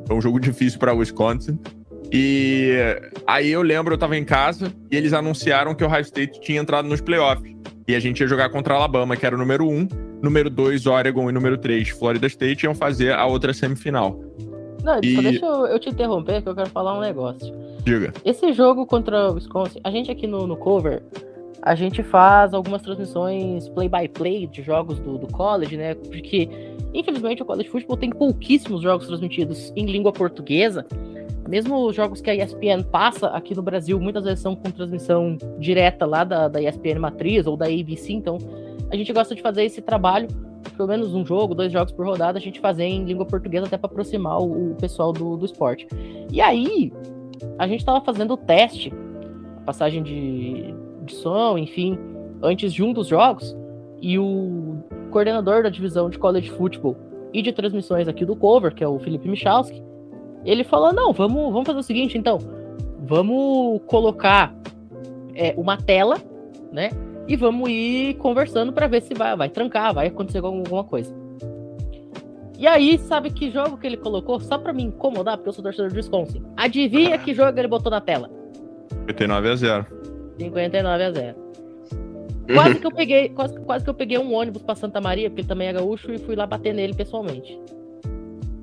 foi um jogo difícil para o Wisconsin. E aí eu lembro, eu tava em casa e eles anunciaram que o Ohio State tinha entrado nos playoffs. E a gente ia jogar contra a Alabama, que era o número 1, número 2, Oregon, e número 3, Florida State, iam fazer a outra semifinal. Não, só deixa eu te interromper, que eu quero falar um negócio. Diga. Esse jogo contra o Wisconsin, a gente aqui no Cover, a gente faz algumas transmissões play-by-play de jogos do college, né? Porque, infelizmente, o college football tem pouquíssimos jogos transmitidos em língua portuguesa. Mesmo os jogos que a ESPN passa aqui no Brasil, muitas vezes são com transmissão direta lá da ESPN Matriz ou da ABC. Então, a gente gosta de fazer esse trabalho, pelo menos um jogo, 2 jogos por rodada, a gente fazer em língua portuguesa até para aproximar o pessoal do esporte. E aí, a gente tava fazendo o teste, a passagem de som, enfim, antes de um dos jogos, e o coordenador da divisão de college football e de transmissões aqui do Cover, que é o Felipe Michalski, ele falou, não, vamos fazer o seguinte, então, vamos colocar uma tela, né, e vamos ir conversando para ver se vai trancar, vai acontecer alguma coisa. E aí, sabe que jogo que ele colocou? Só pra me incomodar, porque eu sou torcedor do Wisconsin. Adivinha que jogo ele botou na tela? 59-0. 59-0. Quase que eu peguei um ônibus pra Santa Maria, porque ele também é gaúcho, e fui lá bater nele pessoalmente.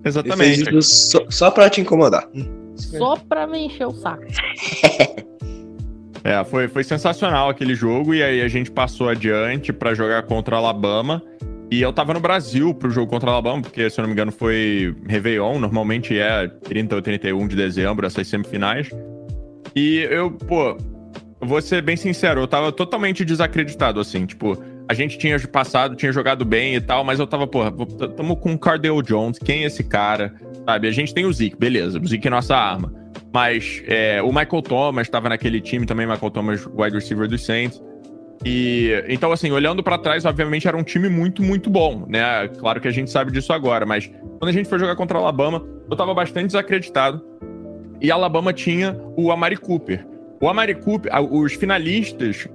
Exatamente. Só pra te incomodar. Só pra me encher o saco. Foi sensacional aquele jogo, e aí a gente passou adiante pra jogar contra a Alabama. E eu tava no Brasil pro jogo contra a Alabama, porque, se eu não me engano, foi Réveillon, normalmente é 30 ou 31 de dezembro, essas semifinais. E eu vou ser bem sincero, eu tava totalmente desacreditado, assim, tipo, a gente tinha jogado bem e tal, mas eu tava, tamo com o Cardale Jones, quem é esse cara, sabe? A gente tem o Zeke, beleza, o Zeke é nossa arma. Mas o Michael Thomas tava naquele time também, Michael Thomas, wide receiver dos Saints. E então, assim, olhando pra trás, obviamente era um time muito, muito bom, né? Claro que a gente sabe disso agora, mas quando a gente foi jogar contra a Alabama, eu tava bastante desacreditado. E a Alabama tinha o Amari Cooper. O Amari Cooper, os finalistas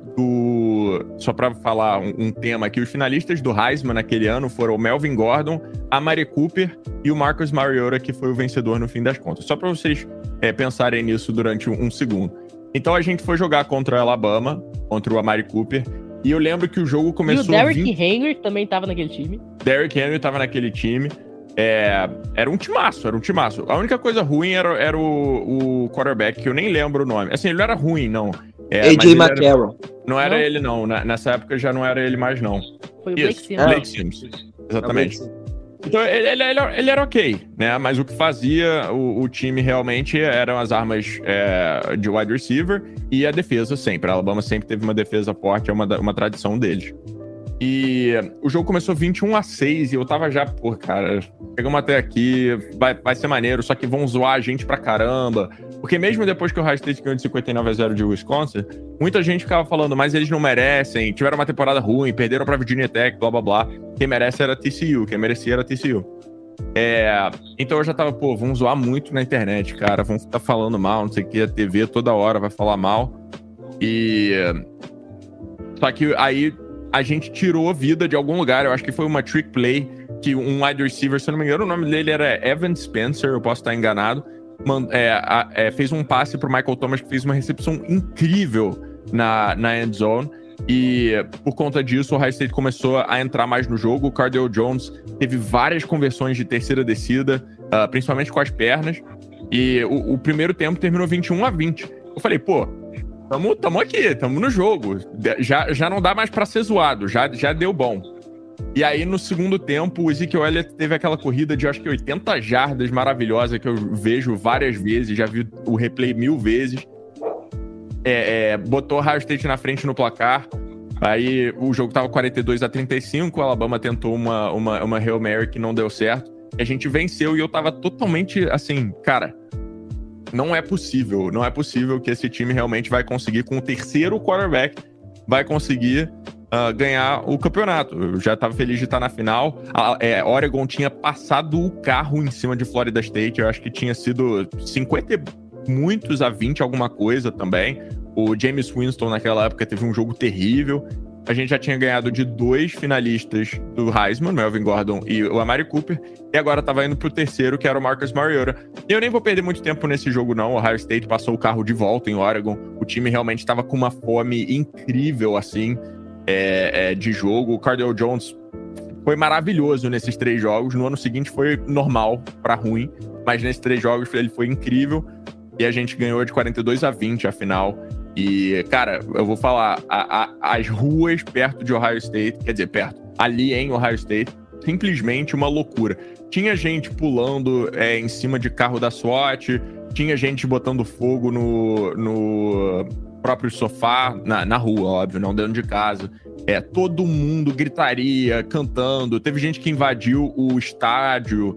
só pra falar um tema aqui, os finalistas do Heisman naquele ano foram o Melvin Gordon, Amari Cooper e o Marcus Mariota, que foi o vencedor no fim das contas. Só pra vocês pensarem nisso durante um segundo. Então a gente foi jogar contra a Alabama, contra o Amari Cooper, e eu lembro que o jogo começou... E o Derrick Henry também tava naquele time. Derrick Henry tava naquele time. Era um timaço. A única coisa ruim era o quarterback, que eu nem lembro o nome. Assim, ele não era ruim, não. AJ McCarron. Não era ele, não. Nessa época já não era ele mais, não. Foi o Blake Sims. Blake Sims. Exatamente. Então, ele era ok, né? Mas o que fazia o time realmente eram as armas de wide receiver e a defesa sempre. A Alabama sempre teve uma defesa forte, é uma tradição deles. E o jogo começou 21-6 e eu tava já, cara, chegamos até aqui, vai ser maneiro, só que vão zoar a gente pra caramba. Porque mesmo depois que o Ohio State ganhou de 59-0 de Wisconsin, muita gente ficava falando, mas eles não merecem, tiveram uma temporada ruim, perderam pra Virginia Tech, blá blá blá. Quem merece era TCU, quem merecia era TCU. Então eu já tava, vamos zoar muito na internet, cara, vão ficar falando mal, não sei o que, a TV toda hora vai falar mal. Só que aí a gente tirou vida de algum lugar, eu acho que foi uma trick play, que um wide receiver, se eu não me engano, o nome dele era Evan Spencer, eu posso estar enganado, fez um passe pro Michael Thomas, que fez uma recepção incrível na end zone, e por conta disso o Ohio State começou a entrar mais no jogo. O Cardale Jones teve várias conversões de terceira descida, principalmente com as pernas, e o primeiro tempo terminou 21-20. Eu falei, tamo aqui, tamo no jogo, já não dá mais pra ser zoado, já deu bom. E aí, no segundo tempo, o Ezekiel Elliott teve aquela corrida de, acho que 80 jardas maravilhosa, que eu vejo várias vezes, já vi o replay 1000 vezes. Botou o Ohio State na frente no placar. Aí, o jogo tava 42-35, o Alabama tentou uma Hail Mary que não deu certo. E a gente venceu e eu tava totalmente, assim, cara... Não é possível que esse time realmente vai conseguir, com o terceiro quarterback, vai conseguir ganhar o campeonato. Eu já estava feliz de estar na final. Oregon tinha passado o carro em cima de Florida State. Eu acho que tinha sido muitos a 20 alguma coisa também. O Jameis Winston naquela época teve um jogo terrível. A gente já tinha ganhado de 2 finalistas do Heisman, Melvin Gordon e o Amari Cooper, e agora tava indo pro terceiro, que era o Marcus Mariota. E eu nem vou perder muito tempo nesse jogo, não. O Ohio State passou o carro de volta em Oregon. O time realmente estava com uma fome incrível, assim, de jogo. O Cardale Jones foi maravilhoso nesses 3 jogos. No ano seguinte foi normal pra ruim, mas nesses 3 jogos ele foi incrível. E a gente ganhou de 42-20 a final. E, cara, eu vou falar, as ruas perto de Ohio State, quer dizer, perto, ali em Ohio State, simplesmente uma loucura. Tinha gente pulando em cima de carro da SWAT, tinha gente botando fogo no próprio sofá, na rua, óbvio, não dentro de casa. Todo mundo gritaria, cantando. Teve gente que invadiu o estádio.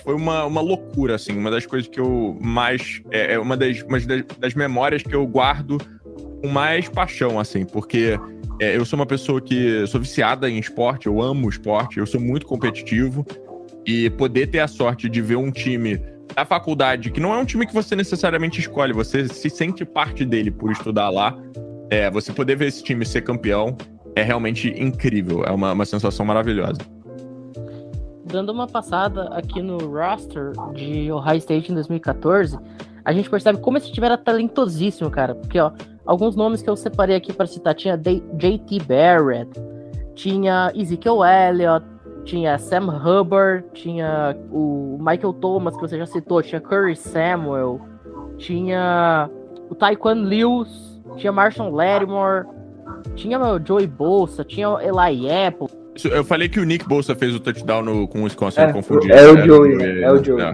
Foi uma loucura, assim. Uma das coisas que eu mais... uma das memórias que eu guardo com mais paixão, assim. Porque eu sou uma pessoa que... sou viciada em esporte, eu amo esporte, eu sou muito competitivo. E poder ter a sorte de ver um time da faculdade, que não é um time que você necessariamente escolhe, você se sente parte dele por estudar lá. Você poder ver esse time ser campeão é realmente incrível. É uma sensação maravilhosa. Dando uma passada aqui no roster de Ohio State em 2014, a gente percebe como esse time era talentosíssimo, cara. Porque, ó, alguns nomes que eu separei aqui para citar, tinha J.T. Barrett, tinha Ezekiel Elliott, tinha Sam Hubbard, tinha o Michael Thomas, que você já citou, tinha Curry Samuel, tinha o Taekwon Lewis, tinha Marshall Lattimore, tinha o Joey Bosa, tinha o Eli Apple. Eu falei que o Nick Bosa fez o touchdown com o Wisconsin, eu confundi. O Joey. É o Joey.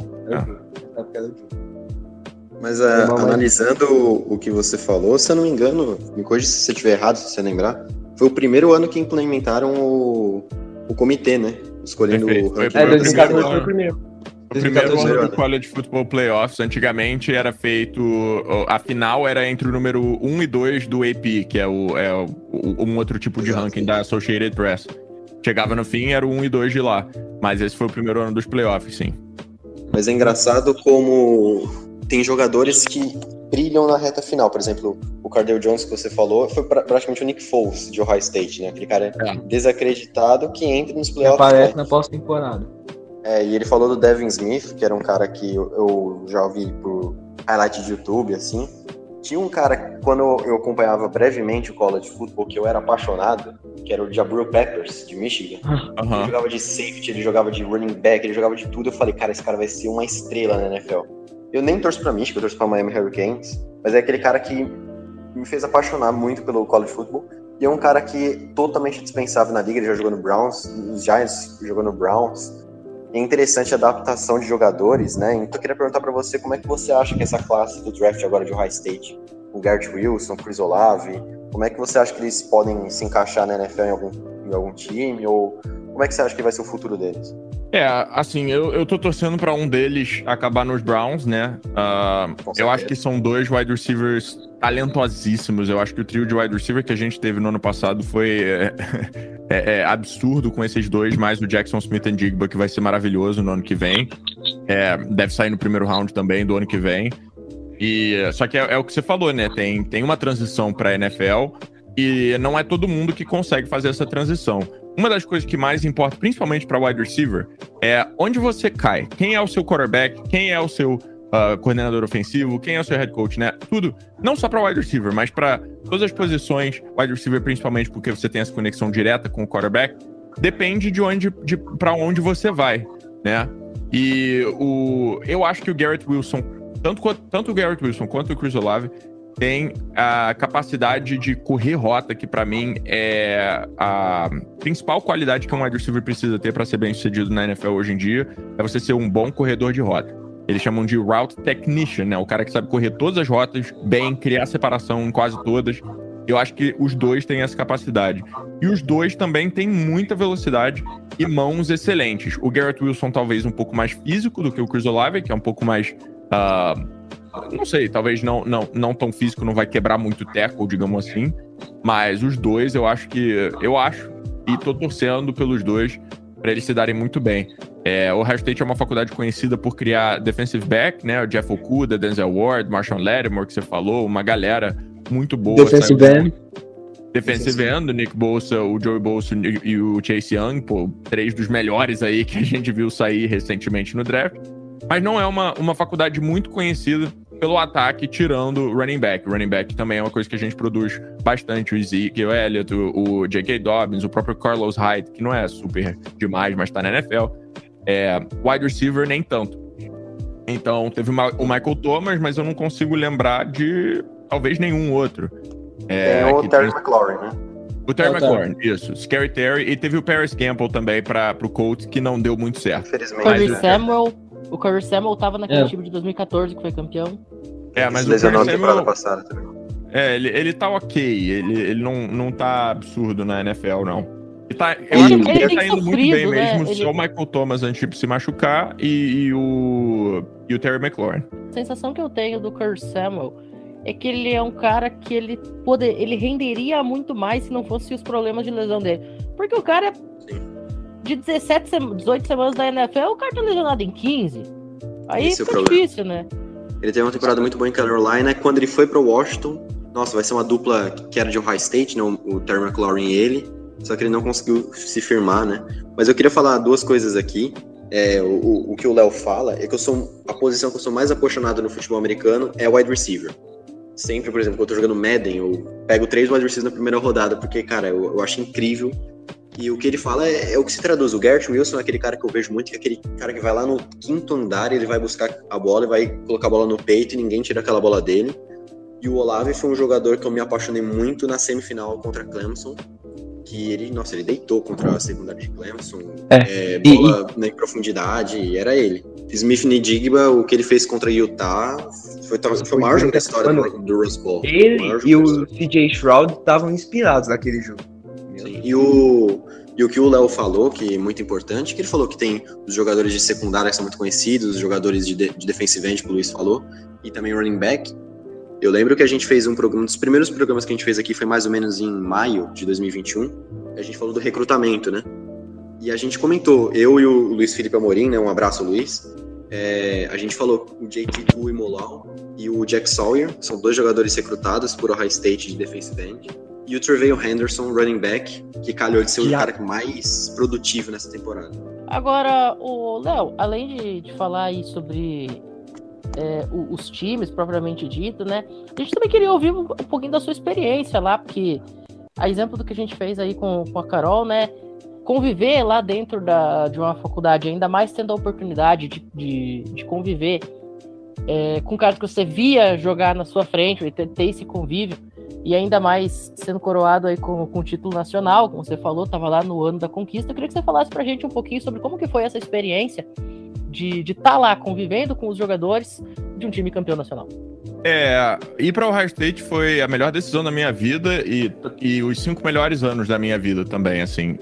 Mas analisando o que você falou, se eu não me engano, me corrija se você estiver errado, se você lembrar, foi o primeiro ano que implementaram o comitê, né? Escolhendo o ranking. 2014 foi o primeiro. O primeiro ano do College Football Playoffs, antigamente era feito... A final era entre o número 1 e 2 do AP, que é um outro tipo de ranking da Associated Press. Chegava no fim, era o 1 e 2 de lá. Mas esse foi o primeiro ano dos playoffs, sim. Mas é engraçado como tem jogadores que brilham na reta final. Por exemplo, o Cardale Jones que você falou foi praticamente o Nick Foles de Ohio State, né? Aquele cara desacreditado que entra nos playoffs. Aparece na pós-temporada. E ele falou do Devin Smith, que era um cara que eu já ouvi por highlight de YouTube, assim. Tinha um cara, quando eu acompanhava brevemente o college football, que eu era apaixonado, que era o Jabril Peppers, de Michigan. Ele jogava de safety, ele jogava de running back, ele jogava de tudo. Eu falei, cara, esse cara vai ser uma estrela na NFL. Eu nem torço pra Michigan, eu torço pra Miami Hurricanes, mas é aquele cara que me fez apaixonar muito pelo college football. E é um cara que totalmente dispensável na liga, ele já jogou no Browns, os Giants jogou no Browns. É interessante a adaptação de jogadores, né? Então eu queria perguntar pra você como é que você acha que essa classe do draft agora de Ohio State, o Garrett Wilson, o Chris Olave, como é que você acha que eles podem se encaixar na NFL em algum time? Ou como é que você acha que vai ser o futuro deles? Assim, eu tô torcendo pra um deles acabar nos Browns, né? Eu acho que são 2 wide receivers talentosíssimos. Eu acho que o trio de wide receiver que a gente teve no ano passado foi absurdo com esses 2, mais o Jackson Smith-Njigba, que vai ser maravilhoso no ano que vem. Deve sair no primeiro round também do ano que vem. Só que é o que você falou, né? Tem uma transição pra NFL e não é todo mundo que consegue fazer essa transição. Uma das coisas que mais importa, principalmente para wide receiver, é onde você cai. Quem é o seu quarterback, quem é o seu coordenador ofensivo, quem é o seu head coach, né? Tudo, não só para wide receiver, mas para todas as posições, wide receiver principalmente porque você tem essa conexão direta com o quarterback, depende para onde você vai, né? E eu acho que o Garrett Wilson, tanto o Garrett Wilson quanto o Chris Olave, tem a capacidade de correr rota, que pra mim é a principal qualidade que um wide receiver precisa ter para ser bem sucedido na NFL hoje em dia, é você ser um bom corredor de rota. Eles chamam de route technician, né? O cara que sabe correr todas as rotas bem, criar separação em quase todas. Eu acho que os 2 têm essa capacidade. E os 2 também têm muita velocidade e mãos excelentes. O Garrett Wilson talvez um pouco mais físico do que o Chris Olave, que é um pouco mais... não sei, talvez não tão físico, não vai quebrar muito tackle, digamos assim. Mas os 2, eu acho e tô torcendo pelos 2 para eles se darem muito bem. O Ohio State é uma faculdade conhecida por criar defensive back, né? O Jeff Okuda, Denzel Ward, Marshawn Lattimore, que você falou, uma galera muito boa. Defensive end. Defensive end, o Nick Bosa, o Joey Bosa e o Chase Young, pô, 3 dos melhores aí que a gente viu sair recentemente no draft. Mas não é uma faculdade muito conhecida pelo ataque, tirando o running back. O running back também é uma coisa que a gente produz bastante. O Ezekiel Elliott, o J.K. Dobbins, o próprio Carlos Hyde, que não é super demais, mas tá na NFL. Wide receiver, nem tanto. Então, teve o Michael Thomas, mas eu não consigo lembrar de talvez nenhum outro. Tem o Terry McLaurin, né? O Terry McLaurin, isso. Scary Terry. E teve o Paris Campbell também pro Colts, que não deu muito certo. Infelizmente. O Curry Samuel tava naquele time de 2014, que foi campeão. Mas o lesionou Curry a temporada Samuel... passada também. Ele tá ok. Ele não tá absurdo na NFL, não. Eu acho que ele tá indo muito bem mesmo, só o Michael Thomas antes de se machucar e o Terry McLaurin. A sensação que eu tenho do Curry Samuel é que ele é um cara que ele renderia muito mais se não fosse os problemas de lesão dele. Porque o cara de 18 semanas da NFL, o cara tá lesionado em 15. Aí fica difícil, né? Ele teve uma temporada muito boa em Carolina. Quando ele foi pro Washington, nossa, vai ser uma dupla que era de Ohio State, né? O Terry McLaurin e ele. Só que ele não conseguiu se firmar, né? Mas eu queria falar duas coisas aqui. O que o Léo fala é que a posição que eu sou mais apaixonado no futebol americano é wide receiver. Sempre, por exemplo, quando eu tô jogando Madden, eu pego 3 wide receivers na primeira rodada, porque, cara, eu acho incrível. E o que ele fala é o que se traduz. O Garrett Wilson é aquele cara que eu vejo muito, que é aquele cara que vai lá no 5º andar, ele vai buscar a bola e vai colocar a bola no peito e ninguém tira aquela bola dele. E o Olave foi um jogador que eu me apaixonei muito na semifinal contra Clemson, que ele deitou contra a secundária de Clemson, bola em profundidade, era ele. Smith Njigba, o que ele fez contra Utah, foi o maior jogo da história do Rose Bowl. Ele e o CJ Stroud estavam inspirados naquele jogo. Sim, e o que o Léo falou, que é muito importante, que ele falou que tem os jogadores de secundária que são muito conhecidos, os jogadores de defensive end, que o Luiz falou, e também running back. Eu lembro que a gente fez um dos primeiros programas que a gente fez aqui foi mais ou menos em maio de 2021, a gente falou do recrutamento, né? E a gente comentou, eu e o Luiz Felipe Amorim, né? Um abraço, Luiz. A gente falou o JT Tuimoloau e o Jack Sawyer, são 2 jogadores recrutados por Ohio State de defensive end. E o Tre'Vale Henderson, running back, que calhou de ser o cara mais produtivo nessa temporada. Agora, o Léo, além de falar aí sobre os times propriamente dito, né? A gente também queria ouvir um pouquinho da sua experiência lá, porque a exemplo do que a gente fez aí com a Carol, né? Conviver lá dentro de uma faculdade, ainda mais tendo a oportunidade de conviver com caras que você via jogar na sua frente, e ter esse convívio, e ainda mais sendo coroado aí com o título nacional, como você falou, estava lá no ano da conquista. Eu queria que você falasse pra gente um pouquinho sobre como que foi essa experiência de estar lá convivendo com os jogadores de um time campeão nacional. Ir para o Ohio State foi a melhor decisão da minha vida e os 5 melhores anos da minha vida também, assim.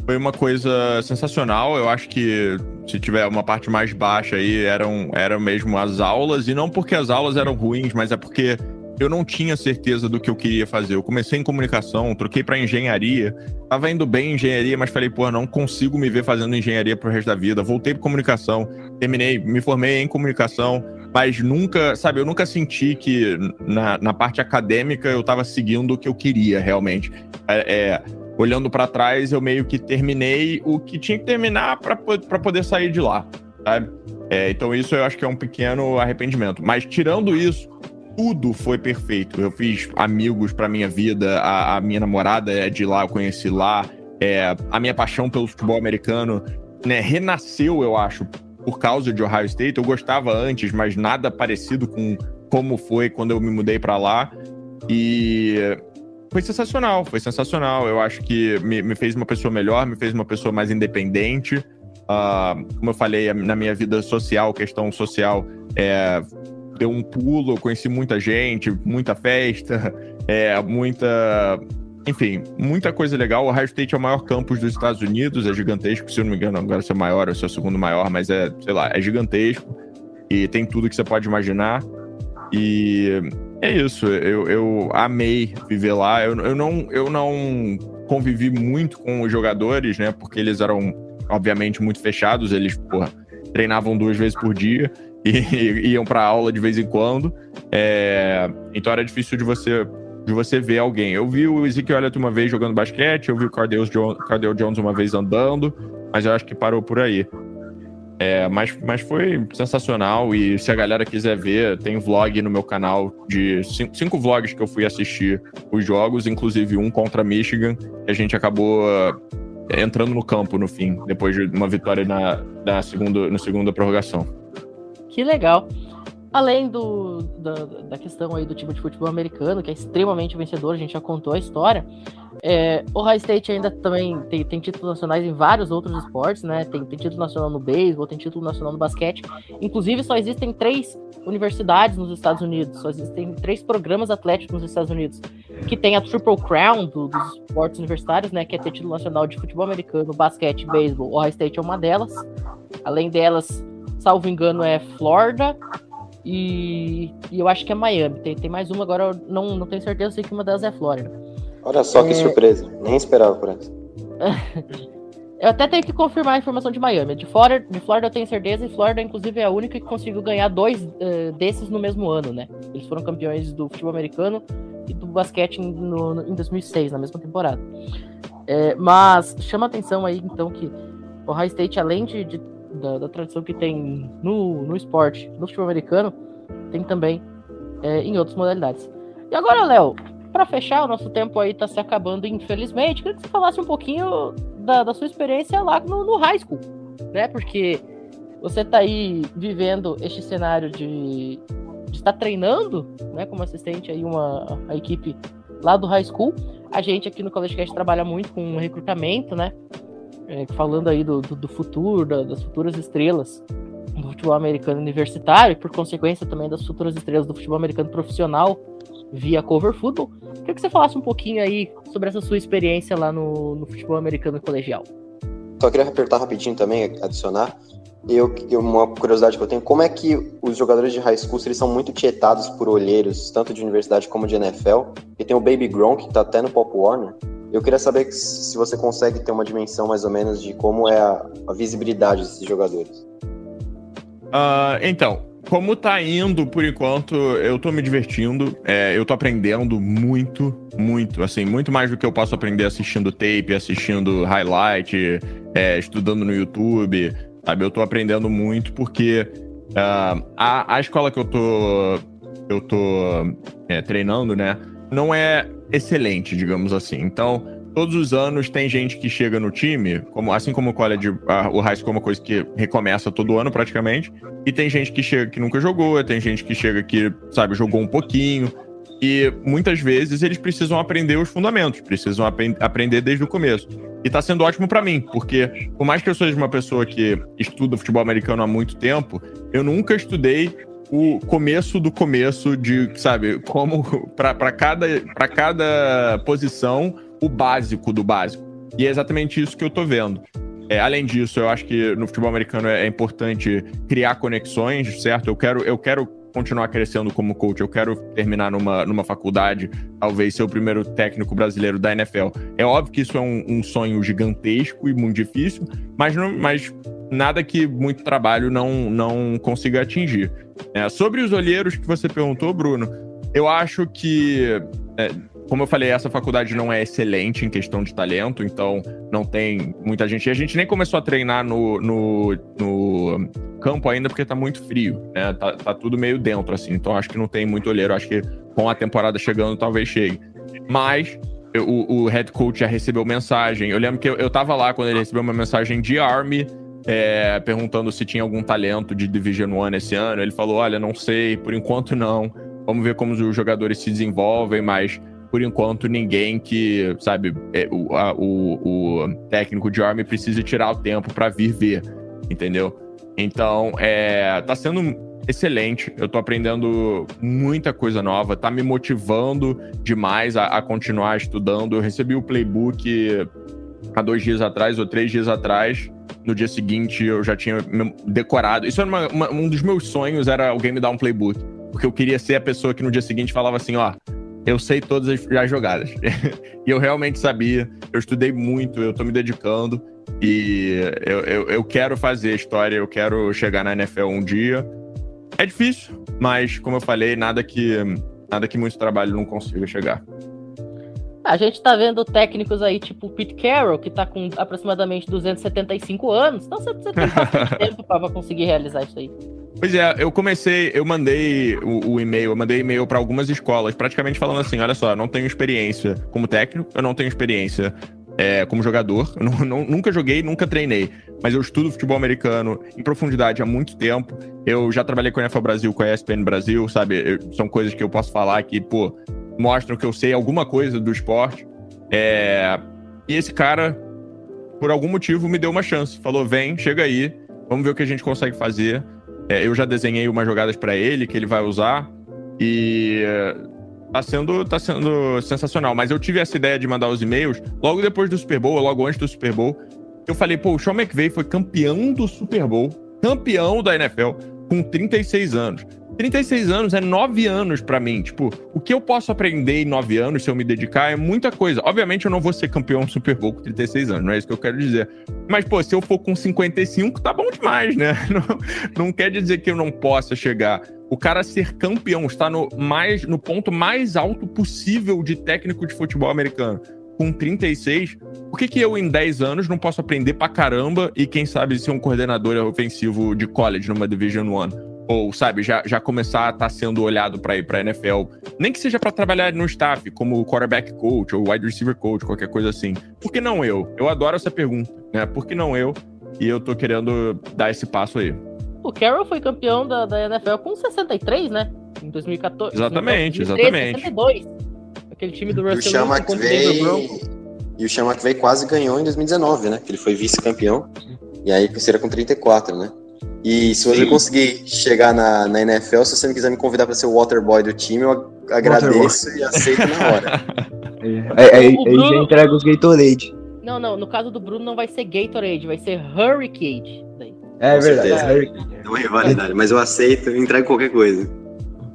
Foi uma coisa sensacional. Eu acho que se tiver uma parte mais baixa aí, eram mesmo as aulas, e não porque as aulas eram ruins, mas é porque eu não tinha certeza do que eu queria fazer. Eu comecei em comunicação, troquei para engenharia, tava indo bem em engenharia, mas falei, não consigo me ver fazendo engenharia pro resto da vida. Voltei para comunicação, me formei em comunicação, mas eu nunca senti que na parte acadêmica eu tava seguindo o que eu queria realmente. Olhando para trás, eu meio que terminei o que tinha que terminar para poder sair de lá, sabe? Então isso eu acho que é um pequeno arrependimento. Mas tirando isso, tudo foi perfeito. Eu fiz amigos pra minha vida, a minha namorada é de lá, eu conheci lá. A minha paixão pelo futebol americano, né, renasceu, eu acho, por causa de Ohio State. Eu gostava antes, mas nada parecido com como foi quando eu me mudei pra lá. E foi sensacional. Eu acho que me fez uma pessoa melhor, me fez uma pessoa mais independente. Como eu falei, na minha vida social, questão social, deu um pulo, eu conheci muita gente, muita festa, muita coisa legal. O Ohio State é o maior campus dos Estados Unidos, é gigantesco, se eu não me engano, agora é o maior, ou é o segundo maior, mas é gigantesco, e tem tudo que você pode imaginar, e é isso, eu amei viver lá. Eu não convivi muito com os jogadores, né, porque eles eram obviamente, muito fechados. Eles, treinavam 2 vezes por dia e iam pra aula de vez em quando. Então era difícil de você ver alguém. Eu vi o Ezekiel Elliott uma vez jogando basquete, eu vi o Cardale Jones uma vez andando, mas eu acho que parou por aí. Mas foi sensacional, e se a galera quiser ver, tem vlog no meu canal de 5 vlogs que eu fui assistir os jogos, inclusive um contra Michigan, que a gente acabou entrando no campo no fim, depois de uma vitória na segunda prorrogação. Que legal. Além da questão aí do time de futebol americano, que é extremamente vencedor, a gente já contou a história, Ohio State ainda também tem títulos nacionais em vários outros esportes, né? Tem título nacional no beisebol, tem título nacional no basquete. Inclusive, só existem 3 universidades nos Estados Unidos, só existem 3 programas atléticos nos Estados Unidos, que tem a Triple Crown dos esportes universitários, né? Que é ter título nacional de futebol americano, basquete e beisebol. Ohio State é uma delas. Além delas, salvo engano, é Florida, e eu acho que é Miami. Tem mais uma, agora eu não tenho certeza, eu sei que uma delas é Flórida. Olha só que surpresa, nem esperava por essa. Eu até tenho que confirmar a informação de Miami. De Flórida eu tenho certeza, e Flórida, inclusive, é a única que conseguiu ganhar 2 desses no mesmo ano, né? Eles foram campeões do futebol americano e do basquete em 2006, na mesma temporada. Mas chama atenção aí, então, que o Ohio State, além da tradição que tem no esporte, no futebol americano, tem também em outras modalidades. E agora, Léo, para fechar, o nosso tempo aí tá se acabando, infelizmente. Queria que você falasse um pouquinho da sua experiência lá no high school, né? Porque você tá aí vivendo este cenário de estar treinando, né, como assistente aí a equipe lá do high school. A gente aqui no College Cast trabalha muito com recrutamento, né? Falando aí do futuro, das futuras estrelas do futebol americano universitário, e por consequência também das futuras estrelas do futebol americano profissional via cover football. Queria que você falasse um pouquinho aí sobre essa sua experiência lá no futebol americano colegial. Só queria apertar rapidinho também, adicionar. Uma curiosidade que eu tenho, como é que os jogadores de high school, eles são muito tietados por olheiros, tanto de universidade como de NFL, e tem o Baby Gronk, que tá até no Pop Warner. Eu queria saber se você consegue ter uma dimensão mais ou menos de como é a visibilidade desses jogadores. Então, como tá indo por enquanto, eu tô me divertindo, eu tô aprendendo muito, assim, muito mais do que eu posso aprender assistindo tape, assistindo highlight, estudando no YouTube, sabe? Eu tô aprendendo muito porque a escola que eu tô treinando, né, não é excelente, digamos assim. Então, todos os anos tem gente que chega no time, assim como o college, o high school é uma coisa que recomeça todo ano praticamente, e tem gente que chega que nunca jogou, tem gente que chega que, sabe, jogou um pouquinho, e muitas vezes eles precisam aprender os fundamentos, precisam aprender desde o começo. E tá sendo ótimo pra mim, porque por mais que eu seja uma pessoa que estuda futebol americano há muito tempo, eu nunca estudei o começo do começo de, sabe, como pra cada posição, o básico do básico. E é exatamente isso que eu tô vendo. Além disso, eu acho que no futebol americano é importante criar conexões, certo? Eu quero continuar crescendo como coach, eu quero terminar numa faculdade, talvez ser o primeiro técnico brasileiro da NFL. É óbvio que isso é um sonho gigantesco e muito difícil, mas nada que muito trabalho não consiga atingir. Sobre os olheiros que você perguntou, Bruno, eu acho que, como eu falei, essa faculdade não é excelente em questão de talento, então não tem muita gente. E a gente nem começou a treinar no campo ainda porque tá muito frio, né? Tá tudo meio dentro, assim. Então acho que não tem muito olheiro. Acho que com a temporada chegando talvez chegue. Mas o head coach já recebeu mensagem. Eu lembro que eu tava lá quando ele recebeu uma mensagem de Army, perguntando se tinha algum talento de Division 1 esse ano. Ele falou, olha, não sei, por enquanto não. Vamos ver como os jogadores se desenvolvem, mas por enquanto ninguém que, sabe, o técnico de Army precisa tirar o tempo pra vir ver, entendeu? Então, tá sendo excelente, eu tô aprendendo muita coisa nova, tá me motivando demais a continuar estudando. Eu recebi o playbook há 2 dias atrás ou 3 dias atrás. No dia seguinte eu já tinha decorado. Isso era um dos meus sonhos, era alguém me dar um playbook, porque eu queria ser a pessoa que no dia seguinte falava assim, ó, eu sei todas as jogadas. E eu realmente sabia, eu estudei muito, eu tô me dedicando, E eu quero fazer história, eu quero chegar na NFL um dia. É difícil, mas, como eu falei, nada que muito trabalho não consiga chegar. A gente tá vendo técnicos aí, tipo o Pete Carroll, que tá com aproximadamente 275 anos. Então você tem bastante tempo pra conseguir realizar isso aí. Pois é, eu mandei o e-mail, eu mandei e-mail para algumas escolas, praticamente falando assim, olha só, eu não tenho experiência como técnico, eu não tenho experiência como jogador, eu nunca joguei, nunca treinei, mas eu estudo futebol americano em profundidade há muito tempo, eu já trabalhei com a NFL Brasil, com a ESPN Brasil, sabe, são coisas que eu posso falar que, pô, mostram que eu sei alguma coisa do esporte, e esse cara, por algum motivo, me deu uma chance, falou, vem, chega aí, vamos ver o que a gente consegue fazer. Eu já desenhei umas jogadas pra ele que ele vai usar e tá sendo sensacional. Mas eu tive essa ideia de mandar os e-mails logo depois do Super Bowl, logo antes do Super Bowl. Eu falei, pô, o Sean McVay foi campeão do Super Bowl, campeão da NFL, com 36 anos. 36 anos é 9 anos pra mim. Tipo, o que eu posso aprender em 9 anos se eu me dedicar é muita coisa. Obviamente eu não vou ser campeão do Super Bowl com 36 anos, não é isso que eu quero dizer. Mas, pô, se eu for com 55, tá bom demais, né? Não quer dizer que eu não possa chegar. O cara ser campeão, está no ponto mais alto possível de técnico de futebol americano. Com 36, por que eu em 10 anos não posso aprender pra caramba e quem sabe ser um coordenador ofensivo de college numa Division I? Ou, sabe, já começar a estar sendo olhado para ir para NFL, nem que seja para trabalhar no staff, como quarterback coach ou wide receiver coach, qualquer coisa assim. Por que não eu? Eu adoro essa pergunta, né? Por que não eu? E eu tô querendo dar esse passo aí. O Carroll foi campeão da NFL com 63, né? Em 2014. Exatamente, 2013, 62. Aquele time do Russell Wilson. E o Sean McVay quase ganhou em 2019, né? Que ele foi vice-campeão. E aí seria com 34, né? E se você conseguir chegar na NFL, se você não quiser me convidar para ser o waterboy do time, eu agradeço e aceito na hora. Aí já entrega os Gatorade. Não, no caso do Bruno não vai ser Gatorade, vai ser Hurricane. É verdade. Não é rivalidade, mas eu aceito e entrego qualquer coisa.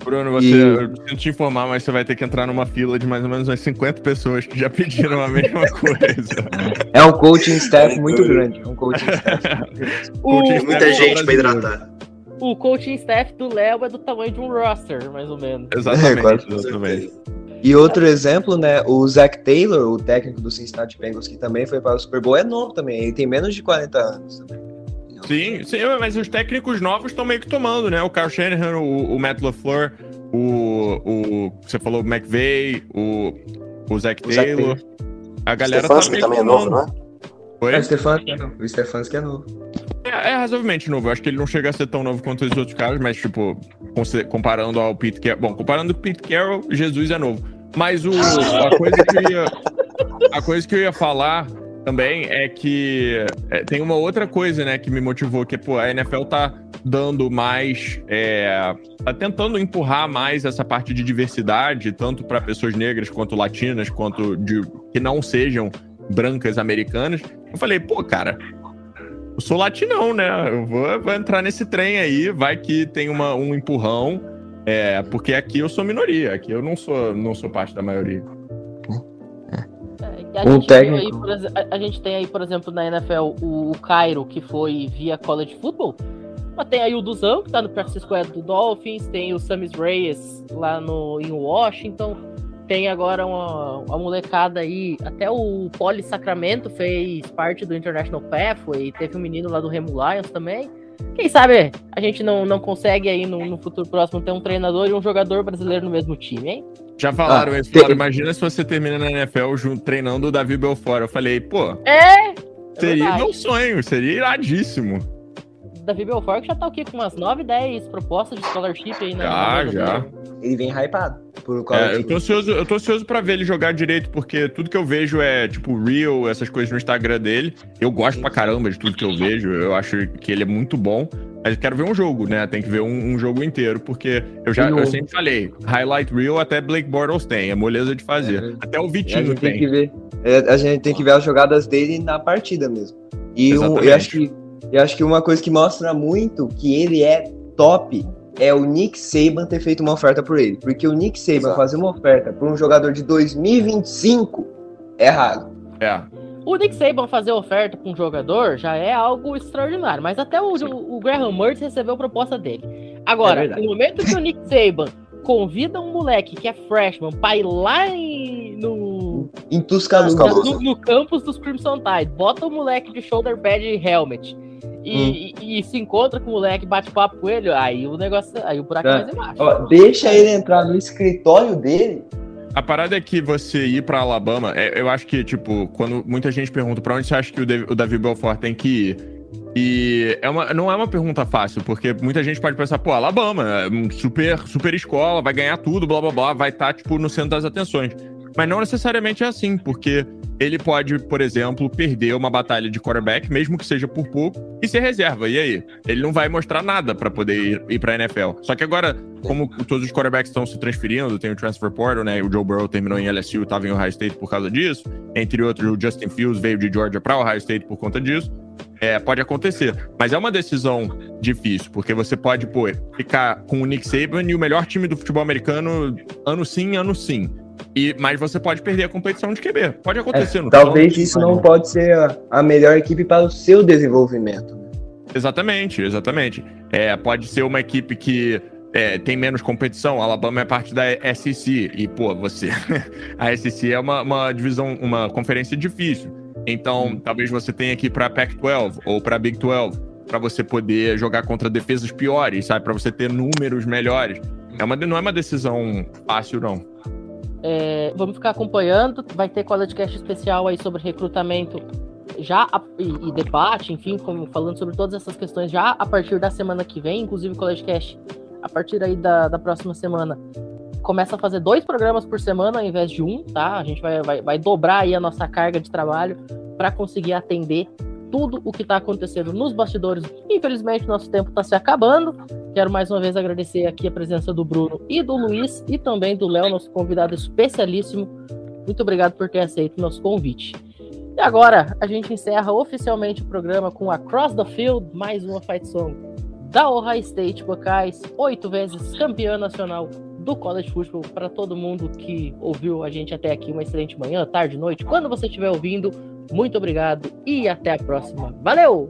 Bruno, eu preciso te informar, mas você vai ter que entrar numa fila de mais ou menos umas 50 pessoas que já pediram a mesma coisa. É um coaching staff muito grande. Muita gente pra hidratar. O coaching staff do Léo é do tamanho de um roster, mais ou menos. Exatamente. E outro exemplo, né? O Zach Taylor, o técnico do Cincinnati Bengals, que também foi para o Super Bowl, é novo também. Ele tem menos de 40 anos também. Sim, mas os técnicos novos estão meio que tomando, né? O Kyle Shanahan, o Matt LaFleur, você falou o McVay, o Zach Taylor. A galera Stefanski tá meio também é novo, não é? Oi? O Stefanski é novo. É razoavelmente novo. Eu acho que ele não chega a ser tão novo quanto os outros caras, mas, tipo, comparando ao Pete Carroll... Bom, comparando o Pete Carroll, Jesus é novo. Mas a coisa que eu ia falar também é que tem uma outra coisa, né, que me motivou, que, pô, a NFL tá dando mais... tá tentando empurrar mais essa parte de diversidade, tanto para pessoas negras, quanto latinas, quanto que não sejam brancas americanas. Eu falei, pô, cara, eu sou latinão, né? Eu vou entrar nesse trem aí, vai que tem um empurrão, porque aqui eu sou minoria, aqui eu não sou parte da maioria. A gente tem aí, por exemplo, na NFL, o Cairo, que foi via college football. Mas tem aí o Duzão, que tá no practice squad do Dolphins, tem o Samis Reyes lá em Washington, tem agora uma molecada aí, até o Poli Sacramento fez parte do International Pathway, teve um menino lá do Remo Lions também. Quem sabe a gente não consegue aí no futuro próximo ter um treinador e um jogador brasileiro no mesmo time, hein? Já falaram isso, imagina se você termina na NFL treinando o Davi Belfort. Eu falei, pô, seria meu sonho, seria iradíssimo. Davi Belfort que já tá aqui com umas 9, 10 propostas de scholarship aí, né? Já. Ele vem hypado. Eu tô ansioso pra ver ele jogar direito, porque tudo que eu vejo é, tipo, Reel, essas coisas no Instagram dele. Eu gosto pra caramba de tudo que eu vejo, eu acho que ele é muito bom. Mas eu quero ver um jogo, né? Tem que ver um jogo inteiro, porque eu sempre falei, highlight reel até Blake Bortles tem, é moleza de fazer. Até o Vitinho tem. A gente tem que ver as jogadas dele na partida mesmo. E eu acho que uma coisa que mostra muito que ele é top é o Nick Saban ter feito uma oferta por ele. Porque o Nick Saban fazer uma oferta por um jogador de 2025 é raro. O Nick Saban fazer oferta para um jogador já é algo extraordinário, mas até o Graham Mertz recebeu a proposta dele. Agora, no momento que o Nick Saban convida um moleque que é freshman para ir lá no campus dos Crimson Tide, bota o moleque de shoulder pad e helmet e se encontra com o moleque, bate papo com ele, aí o negócio, aí o buraco é mais embaixo. Ó, deixa ele entrar no escritório dele. A parada é que você ir pra Alabama, eu acho que, tipo, quando muita gente pergunta pra onde você acha que o Davi Belfort tem que ir, e não é uma pergunta fácil, porque muita gente pode pensar, pô, Alabama, super escola, vai ganhar tudo, blá, blá, blá, vai estar, tipo, no centro das atenções. Mas não necessariamente é assim, porque ele pode, por exemplo, perder uma batalha de quarterback, mesmo que seja por pouco, e ser reserva. E aí? Ele não vai mostrar nada pra poder ir pra NFL. Só que agora, como todos os quarterbacks estão se transferindo, tem o transfer portal, né? O Joe Burrow terminou em LSU e estava em Ohio State por causa disso. Entre outros, o Justin Fields veio de Georgia pra Ohio State por conta disso. Pode acontecer. Mas é uma decisão difícil, porque você pode, pô, ficar com o Nick Saban e o melhor time do futebol americano ano sim, ano sim. Mas você pode perder a competição de QB. Pode acontecer. Talvez isso não pode ser a melhor equipe para o seu desenvolvimento. Né? Exatamente. Pode ser uma equipe que tem menos competição. A Alabama é parte da SEC. E, pô, a SEC é uma divisão, uma conferência difícil. Então, talvez você tenha que ir para a Pac-12 ou para a Big 12 para você poder jogar contra defesas piores, sabe? Para você ter números melhores. Não é uma decisão fácil, não. Vamos ficar acompanhando. Vai ter CollegeCast especial aí sobre recrutamento e debate, enfim, falando sobre todas essas questões já a partir da semana que vem. Inclusive o CollegeCast, a partir aí da próxima semana, começa a fazer 2 programas por semana ao invés de 1, tá? A gente vai dobrar aí a nossa carga de trabalho para conseguir atender tudo o que está acontecendo nos bastidores. Infelizmente, nosso tempo está se acabando. Quero mais uma vez agradecer aqui a presença do Bruno e do Luiz e também do Léo, nosso convidado especialíssimo. Muito obrigado por ter aceito o nosso convite. E agora, a gente encerra oficialmente o programa com Across the Field, mais uma fight song da Ohio State Buckeyes, 8 vezes campeã nacional do College Football. Para todo mundo que ouviu a gente até aqui, uma excelente manhã, tarde, noite, quando você estiver ouvindo. Muito obrigado e até a próxima. Valeu!